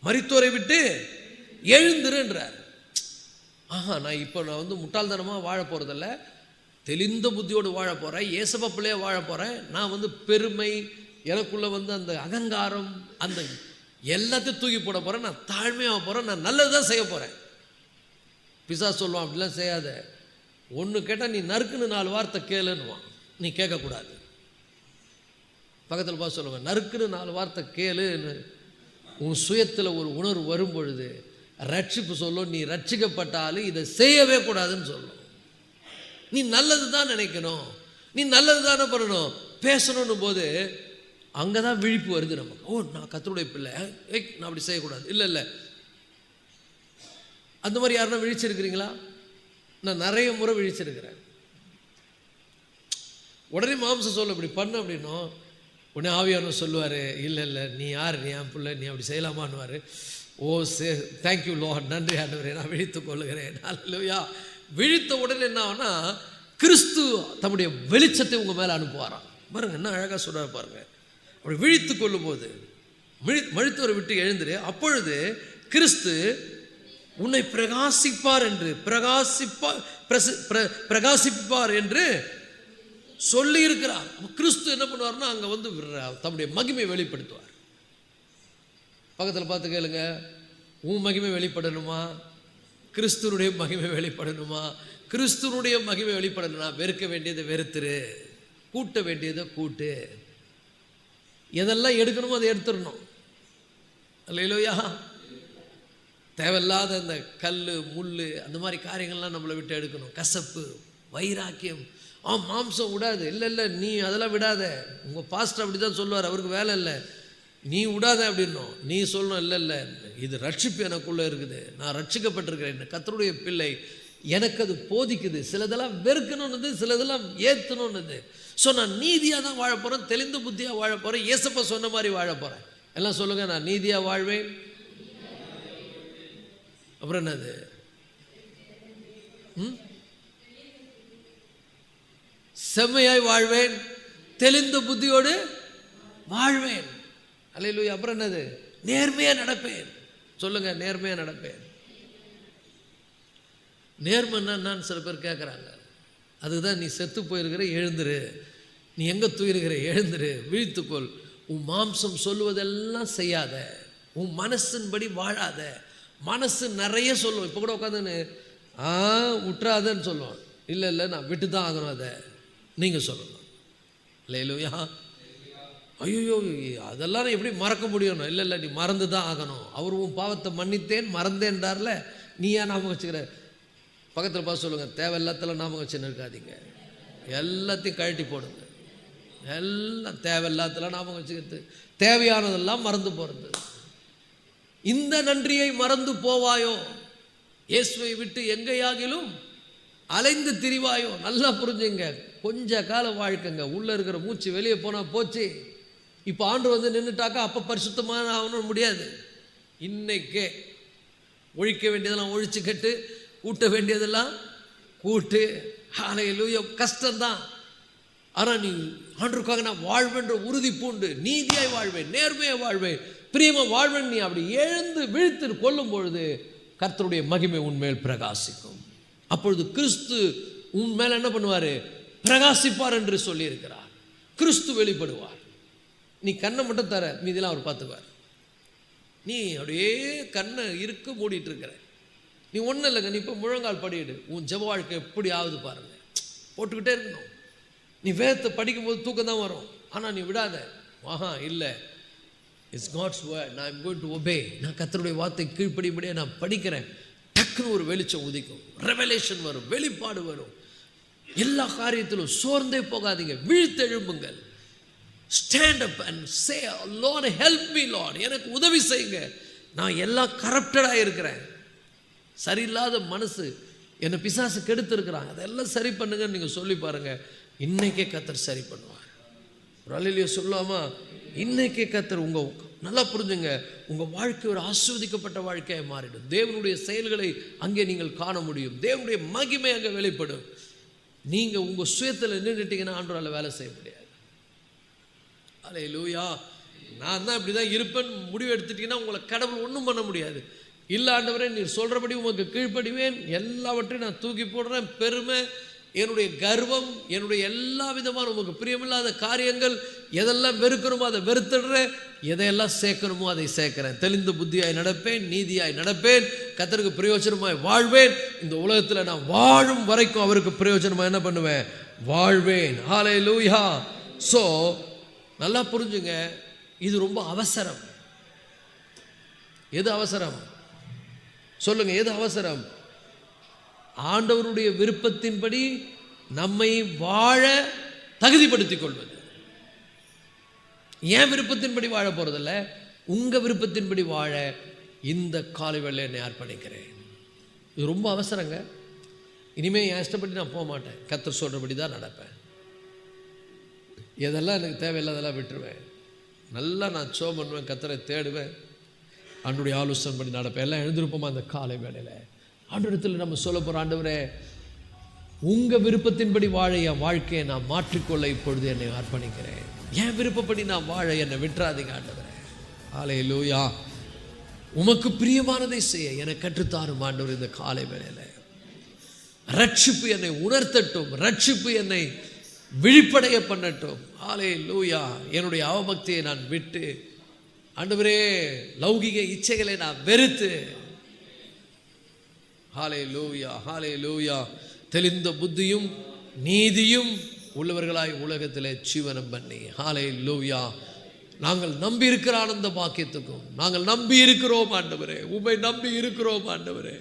A: மரித்தோரை விட்டு எழுந்துருன்றார். நான் இப்போ நான் முட்டாள்தனமாக வாழ போகிறதில்ல, தெளிந்த புத்தியோடு வாழ போகிறேன், ஏசப்பா பிள்ளையே வாழ போகிறேன். நான் பெருமை, எனக்குள்ளே அந்த அகங்காரம், அந்த எல்லாத்தையும் தூக்கி போட போகிறேன். நான் தாழ்மையாக போகிறேன், நான் நல்லது தான் செய்ய போகிறேன். பிசாசு சொல்லுவான், அப்படிலாம் செய்யாத. ஒன்று கேட்டால் நீ நறுக்குன்னு 4 வார்த்தை கேளுன்னுவான், நீ கேட்கக்கூடாது. பக்கத்தில் பார்த்து சொல்லுவாங்க, நறுக்குன்னு 4 வார்த்தை கேளுன்னு. உன் சுயத்தில் ஒரு உணர்வு வரும் பொழுது ரட்சிப்பு சொல்லும், நீ ரட்சிக்கப்பட்டாலும் இதை செய்யவே கூடாதுன்னு சொல்லும். நீ நல்லது தான் நினைக்கணும், நீ நல்லது தானே பண்ணணும், பேசணும்னு போது அங்கே தான் விழிப்பு வருது நமக்கு. நான் கர்த்தருடைய பிள்ளை, நான் அப்படி செய்யக்கூடாது. இல்லை, அந்த மாதிரி யாருன்னா விழிச்சிருக்கிறீங்களா? நான் நிறைய முறை விழிச்சிருக்கிறேன். உடனே மாம்சம் சொல்ல இப்படி பண்ண அப்படின்னும், உடனே ஆவியானவர் சொல்லுவார், இல்லை நீ யார், நீ என் பிள்ளை, நீ அப்படி செய்யலாமான்னுவார். தேங்க்யூ லார்ட், நன்றி ஆண்டவரே, நான் விழித்து கொள்ளுகிறேன். அல்லேலூயா. விழித்த உடனே என்ன ஆகுனா, கிறிஸ்து தம்முடைய வெளிச்சத்தை உங்கள் மேலே அனுப்புவாராம். பாருங்க என்ன அழகாக சொல்கிறார் பாருங்க. அப்படி விழித்து கொள்ளும் போது மரித்தோரை விட்டு எழுந்துரு, அப்பொழுது கிறிஸ்து உன்னை பிரகாசிப்பார் என்று சொல்லி இருக்கிறார். கிறிஸ்து என்ன பண்ணுவார்னா, அங்கே தம்முடைய மகிமை வெளிப்படுத்துவார். பக்கத்தில் பார்த்து கேளுங்க, உன் மகிமை வெளிப்படணுமா, கிறிஸ்துவனுடைய மகிமை வெளிப்படணுமா? கிறிஸ்துவனுடைய மகிமை வெளிப்படணும்னா வெறுக்க வேண்டியதை வெறுத்துரு, கூட்ட வேண்டியதை கூட்டு, எதெல்லாம் எடுக்கணுமோ அதை எடுத்துடணும். அல்லேலூயா. தேவையில்லாத அந்த கல் முள் அந்த மாதிரி காரியங்கள்லாம் நம்மளை விட்டு எடுக்கணும். கசப்பு, வைராக்கியம், மாம்சம் விடாது. இல்லை நீ அதெல்லாம் விடாத. உங்கள் பாஸ்டர் அப்படி தான் சொல்லுவார், அவருக்கு வேலை இல்லை, நீ விடாத அப்படின்னும். நீ சொல்லணும், இல்லை இது ரட்சிப்பு எனக்குள்ளே இருக்குது, நான் ரட்சிக்கப்பட்டிருக்கிறேன், கர்த்தருடைய பிள்ளை, எனக்கு அது போதிக்குது. சிலதெல்லாம் வெறுக்கணும்னு, சிலதெல்லாம் ஏற்றணும்னு. ஸோ நான் நீதியாக தான் வாழ போகிறேன், தெளிந்த புத்தியாக வாழ போகிறேன், ஏசப்பா சொன்ன மாதிரி வாழ போகிறேன். எல்லாம் சொல்லுங்கள், நான் நீதியாக வாழ்வேன். அப்புறம் என்னது? செம்மையாய் வாழ்வேன், தெளிந்த புத்தியோடு வாழ்வேன். அல்லேலூயா. அப்புறம் என்னது? நேர்மையாக நடப்பேன். சொல்லுங்க, நேர்மையாக நடப்பேன். நேர்மைன்னா என்னன்னு சில பேர் கேட்குறாங்க. அதுதான், நீ செத்து போயிருக்கிற, எழுந்துரு. நீ எங்கே தூயிருக்கிற, எழுந்துரு, விழித்துக்கொள். உன் மாம்சம் சொல்லுவதெல்லாம் செய்யாத, உன் மனசின்படி வாழாத. மனசு நிறைய சொல்லுவோம். இப்போ கூட உட்காந்துன்னு விட்டுறாதன்னு சொல்லுவோம். இல்லை நான் விட்டு தான் ஆகணும், அதை நீங்கள் சொல்லணும். அல்லேலூயா. ஐயோ அதெல்லாம் நான் எப்படி மறக்க முடியணும்? இல்லை நீ மறந்து தான் ஆகணும். அவர் உன் பாவத்தை மன்னித்தேன் மறந்தேன்றார்ல, நீ ஏன் ஞாபகம் வச்சுக்கிற? பக்கத்தில் பார்த்து சொல்லுங்கள், தேவையில்லாத்தெல்லாம் ஞாபகம் வச்சுன்னு இருக்காதீங்க, எல்லாத்தையும் கழட்டி போடுங்க. எல்லாம் தேவையில்லாத்தெல்லாம் ஞாபகம் வச்சுக்கிறது, தேவையானதெல்லாம் மறந்து போகிறது. இந்த நன்றியை மறந்து போவாயோ, இயேசுவை விட்டு எங்கேயாகிலும் அலைந்து திரிவாயோ. நல்லா புரிஞ்சுங்க, கொஞ்ச கால வாழ்க்கைங்க, உள்ளே இருக்கிற மூச்சு வெளியே போனால் போச்சு. இப்போ ஆண்டு நின்றுட்டாக்கா அப்போ பரிசுத்தமான ஆகணும்னு முடியாது. இன்னைக்கே ஒழிக்க வேண்டியதெல்லாம் ஒழிச்சு கட்டு, கூட்ட வேண்டியதெல்லாம் கூட்டு. ஹல்லேலூயா. கஷ்டம்தான், ஆனால் நீ ஆண்டவருக்காக நான் வாழ்வேன்ற உறுதி பூண்டு நீதியாய் வாழ்வேன், நேர்மையாக வாழ்வேன், பிரியமாக வாழ்வேன். நீ அப்படி எழுந்து விழித்து கொள்ளும் பொழுது கர்த்தருடைய மகிமை உன்மேல் பிரகாசிக்கும். அப்பொழுது கிறிஸ்து உன் மேல் என்ன பண்ணுவார்? பிரகாசிப்பார் என்று சொல்லியிருக்கிறார். கிறிஸ்து வெளிப்படுவார். நீ கண்ணை மட்டும் தர, மீதெல்லாம் அவர் பார்த்துக்குவார். நீ அப்படியே கண்ணை இருக்க மூடிட்டு இருக்கிற, நீ ஒன்றும் இல்லைங்க. நீ இப்போ முழங்கால் படிடு, உன் ஜெப வாழ்க்கை எப்படி ஆகுது பாருங்க. போட்டுக்கிட்டே இருக்கணும். நீ வேதத்தை படிக்கும்போது தூக்கம் தான் வரும், ஆனால் நீ விடாத. இல்லை, இட்ஸ் காட்ஸ் வேர்ட், நான் ஐம் கோயிங் டு ஒபே. நான் கர்த்தருடைய வார்த்தை கீழ்ப்படிபடியே நான் படிக்கிறேன். டக்குன்னு ஒரு வெளிச்சம் உதிக்கும், ரெவலேஷன் வரும், வெளிப்பாடு வரும். எல்லா காரியத்திலும் சோர்ந்தே போகாதீங்க, விழித்தெழும்புங்கள். Stand up and say, lord help me lord, எனக்கு உதவி செய்யுங்க. நான் எல்லாம் கரப்டடாக இருக்கிறேன், சரியில்லாத மனசு என்னை பிசாசு கெடுத்து இருக்கிறாங்க, அதெல்லாம் சரி பண்ணுங்கன்னு நீங்கள் சொல்லி பாருங்கள். இன்னைக்கே கர்த்தர் சரி பண்ணுவார். ஒரு அல்லேலூயா சொல்லாமா? இன்னைக்கே கர்த்தர் உங்கள், நல்லா புரிஞ்சுங்க, உங்கள் வாழ்க்கை ஒரு ஆசீர்வதிக்கப்பட்ட வாழ்க்கையாக மாறிடும். தேவனுடைய செயல்களை அங்கே நீங்கள் காண முடியும், தேவனுடைய மகிமை அங்கே வெளிப்படும். நீங்கள் உங்கள் சுயத்தில் நின்றுட்டீங்கன்னா ஆண்டவரால் வேலை செய்ய முடியாது. அல்லேலூயா. நான் தான் இப்படி தான் இருப்பேன் முடிவு எடுத்துட்டீங்கன்னா உங்களை கடவுள் ஒன்றும் பண்ண முடியாது. இல்லை ஆண்டவரே நீர் சொல்கிறபடி உமக்கு கீழ்ப்படிவேன், எல்லாவற்றையும் நான் தூக்கி போடுறேன், பெருமை, என்னுடைய கர்வம், என்னுடைய எல்லா விதமான உமக்கு பிரியமில்லாத காரியங்கள் எதெல்லாம் வெறுக்கணுமோ அதை வெறுத்துடுறேன், எதையெல்லாம் சேர்க்கணுமோ அதை சேர்க்கிறேன், தெளிந்த புத்தியாய் நடப்பேன், நீதியாய் நடப்பேன், கர்த்தருக்கு பிரயோஜனமாய் வாழ்வேன், இந்த உலகத்தில் நான் வாழும் வரைக்கும் அவருக்கு பிரயோஜனமாக என்ன பண்ணுவேன், வாழ்வேன். ஹல்லேலூயா. ஸோ நல்லா புரிஞ்சுங்க, இது ரொம்ப அவசரம். எது அவசரம் சொல்லுங்க? எது அவசரம்? ஆண்டவருடைய விருப்பத்தின்படி நம்மை வாழ தகுதிப்படுத்திக் கொள்வது. ஏன் விருப்பத்தின்படி வாழ போறதில்ல, உங்க விருப்பத்தின்படி வாழ இந்த காலை வேளையில என்னை அர்ப்பணிக்கிறேன். இது ரொம்ப அவசரங்க. இனிமேல் என் இஷ்டப்படி நான் போக மாட்டேன், கர்த்தர் சொல்றபடி தான் நடப்பேன். எதெல்லாம் எனக்கு தேவையில்லாதெல்லாம் விட்டுருவேன். நல்லா நான் சோ பண்ணுவேன், கர்த்தரை தேடுவேன், ஆண்டவருடைய ஆலோசனை படி நடப்பேன். எல்லாம் எழுந்திருப்போமா அந்த காலை வேளையில் ஆண்டவரிடத்தில் நம்ம சொல்ல போகிறோம், ஆண்டவரே உங்கள் விருப்பத்தின்படி வாழ என் வாழ்க்கையை நான் மாற்றிக்கொள்ள இப்பொழுது என்னை அர்ப்பணிக்கிறேன். என் விருப்பப்படி நான் வாழ என்னை விட்டுறாதீங்க ஆண்டவரே. ஹல்லேலூயா. உமக்கு பிரியமானதை செய்ய எனக்கு கற்றுத்தாரும் ஆண்டவர். இந்த காலை வேளையில் ரட்சிப்பு என்னை உணர்த்தட்டும், ரட்சிப்பு என்னை விழிப்படைய பண்ணட்டும். ஹல்லேலூயா. என்னுடைய அவபக்தியை நான் விட்டு ஆண்டவரே லௌகிக இச்சைகளை நான் வெறுத்து, ஹல்லேலூயா ஹல்லேலூயா, தெளிந்த புத்தியும் நீதியும் உள்ளவர்களாய் உலகத்திலே ஜீவனம் பண்ணி, ஹல்லேலூயா, நாங்கள் நம்பி இருக்கிற ஆனந்த பாக்கியத்துக்கும் நாங்கள் நம்பி இருக்கிறோம் ஆண்டவரே, உம்மை நம்பி இருக்கிறோம் ஆண்டவரே.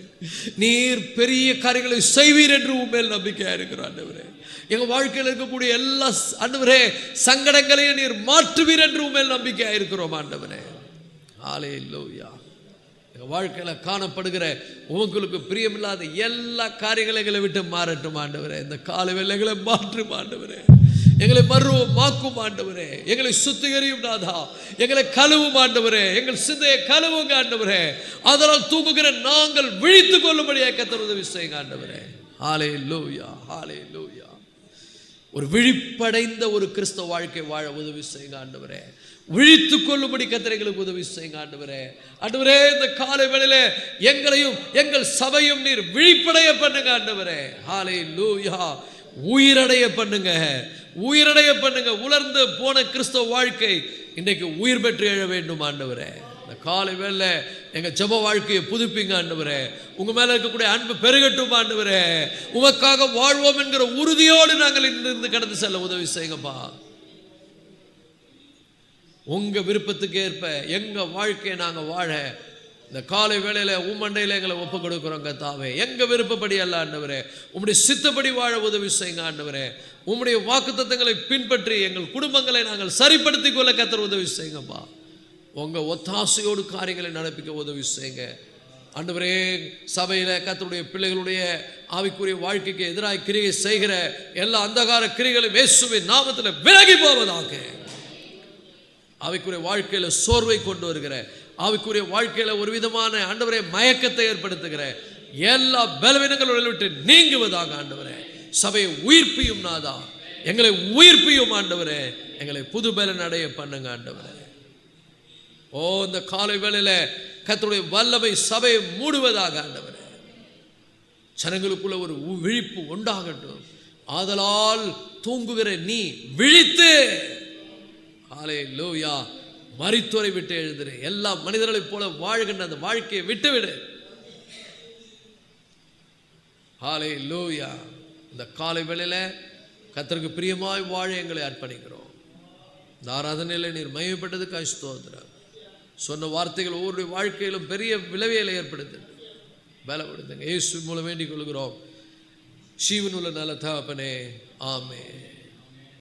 A: நீர் பெரிய காரியங்களை செய்வீர் என்று உண்மையில் நம்பிக்கையா இருக்கிறோம் ஆண்டவரே. எங்கள் வாழ்க்கையில் இருக்கக்கூடிய எல்லா ஆண்டவரே சங்கடங்களையும் நீர் மாற்றுவீர் என்று உண்மையில் நம்பிக்கையா இருக்கிறோம் ஆண்டவரே. ஹல்லேலூயா. எங்கள் வாழ்க்கையில் காணப்படுகிற உங்களுக்கு பிரியமில்லாத எல்லா காரியங்களை விட்டு மாறட்டும் ஆண்டவரே. இந்த காலை வேளைகளை மாற்றும் ஆண்டவரே, எங்களை மறுமாக்கும் ஆண்டவரே, எங்களை சுத்திகரியும் நாதா, எங்களை கழுவும் ஆண்டவரே, எங்கள் சிந்தையை கழுவுங்க ஆண்டவரே. அதனால் தூங்குகிற நாங்கள் விழித்துக் கொள்ளும்படியாக கர்த்தர் உதவி செய்யுங்க ஆண்டவரே. ஹல்லேலூயா ஹல்லேலூயா. ஒரு விழிப்படைந்த ஒரு கிறிஸ்தவ வாழ்க்கை வாழ உதவி செய்யுங்க ஆண்டவரே. விழித்துக் கொள்ளும்படி கர்த்தர் எங்களுக்கு உதவி செய்யுங்க ஆண்டவரே. ஆண்டவரே இந்த காலை வேளையில எங்களையும் எங்கள் சபையும் நீர் விழிப்படைய பண்ணுங்க ஆண்டவரே. ஹல்லேலூயா. உயிரடைய பண்ணுங்க, உயிரடைய பண்ணுங்க. உலர்ந்து போன கிறிஸ்தவ வாழ்க்கை இன்றைக்கு உயிர் பெற்று எழ வேண்டும் ஆண்டவரே. இந்த காலை வேளையில எங்க ஜெப வாழ்க்கையை புதுப்பிங்க ஆண்டவரே. உங்க மேல இருக்கக்கூடிய அன்பு பெருகட்டும் ஆண்டவரே. உமக்காக வாழ்வோம் என்கிற உறுதியோடு நாங்கள் இருந்து கடந்து செல்ல உதவி செய்யுங்கப்பா. உங்க விருப்பத்துக்கு ஏற்ப எங்க வாழ்க்கையை நாங்கள் வாழ இந்த காலை வேளையில உம்மண்டையில் எங்களை ஒப்பு கொடுக்குறோங்க தாவே. எங்க விருப்பப்படி அல்ல ஆண்டவரே, உம்முடைய சித்தப்படி வாழ உதவி செய்யுங்க ஆண்டவரே. உம்முடைய வாக்குத்தத்தங்களை பின்பற்றி எங்கள் குடும்பங்களை நாங்கள் சரிப்படுத்திக் கொள்ள கர்த்தர் உதவி செய்யுங்கப்பா. உங்க ஒத்தாசையோடு காரியங்களை நடப்பிக்க உதவி செய்யுங்க ஆண்டவரே. சபையில கர்த்தருடைய பிள்ளைகளுடைய ஆவிக்குரிய வாழ்க்கைக்கு எதிராக கிரியை செய்கிற எல்லா அந்தகார கிரிகளும் இயேசுவின் நாமத்தில் விலகி போவதாக. ஆவிக்குரிய வாழ்க்கையில சோர்வை கொண்டு வருகிற, ஆவிக்குரிய வாழ்க்கையில ஒரு விதமான ஆண்டவரே மயக்கத்தை ஏற்படுத்துகிற எல்லா பலவீனங்களை விட்டு நீங்குவதாக ஆண்டவரே. சபையை உயிர்ப்பியும் நாதா, எங்களை உயிர்ப்பியும் ஆண்டவரே. எங்களை புது பலன் அடைய பண்ணுங்க ஆண்டவரே. ஓ இந்த காலை வேளையில கர்த்தருடைய வல்லமை சபையை மூடுவதாக ஆண்டவரே. ஜனங்களுக்குள்ள ஒரு விழிப்பு உண்டாகட்டும். ஆதலால் தூங்குகிற நீ விழித்து, ஹல்லேலூயா, மரித்தோரை விட்டு எழுதுரு. எல்லா மனிதர்களைப் போல வாழ்கின்ற அந்த வாழ்க்கையை விட்டுவிடு. ஹல்லேலூயா. இந்த காலை வேளையில கர்த்தருக்கு பிரியமாய் வாழ எங்களை அர்ப்பணிக்கிறோம். இந்த ஆராதனையில் நீர் மகிமைப்பட்டதுக்காக ஸ்தோத்திரம். சொன்ன வார்த்தைகள் ஒவ்வொரு வாழ்க்கையிலும் பெரிய விளைவியலை ஏற்படுத்துங்க, பலப்படுத்துங்க. இயேசு மூலம் வேண்டிக் கொள்கிறோம் ஜீவனுள்ள நல்ல தகப்பனே, ஆமென்.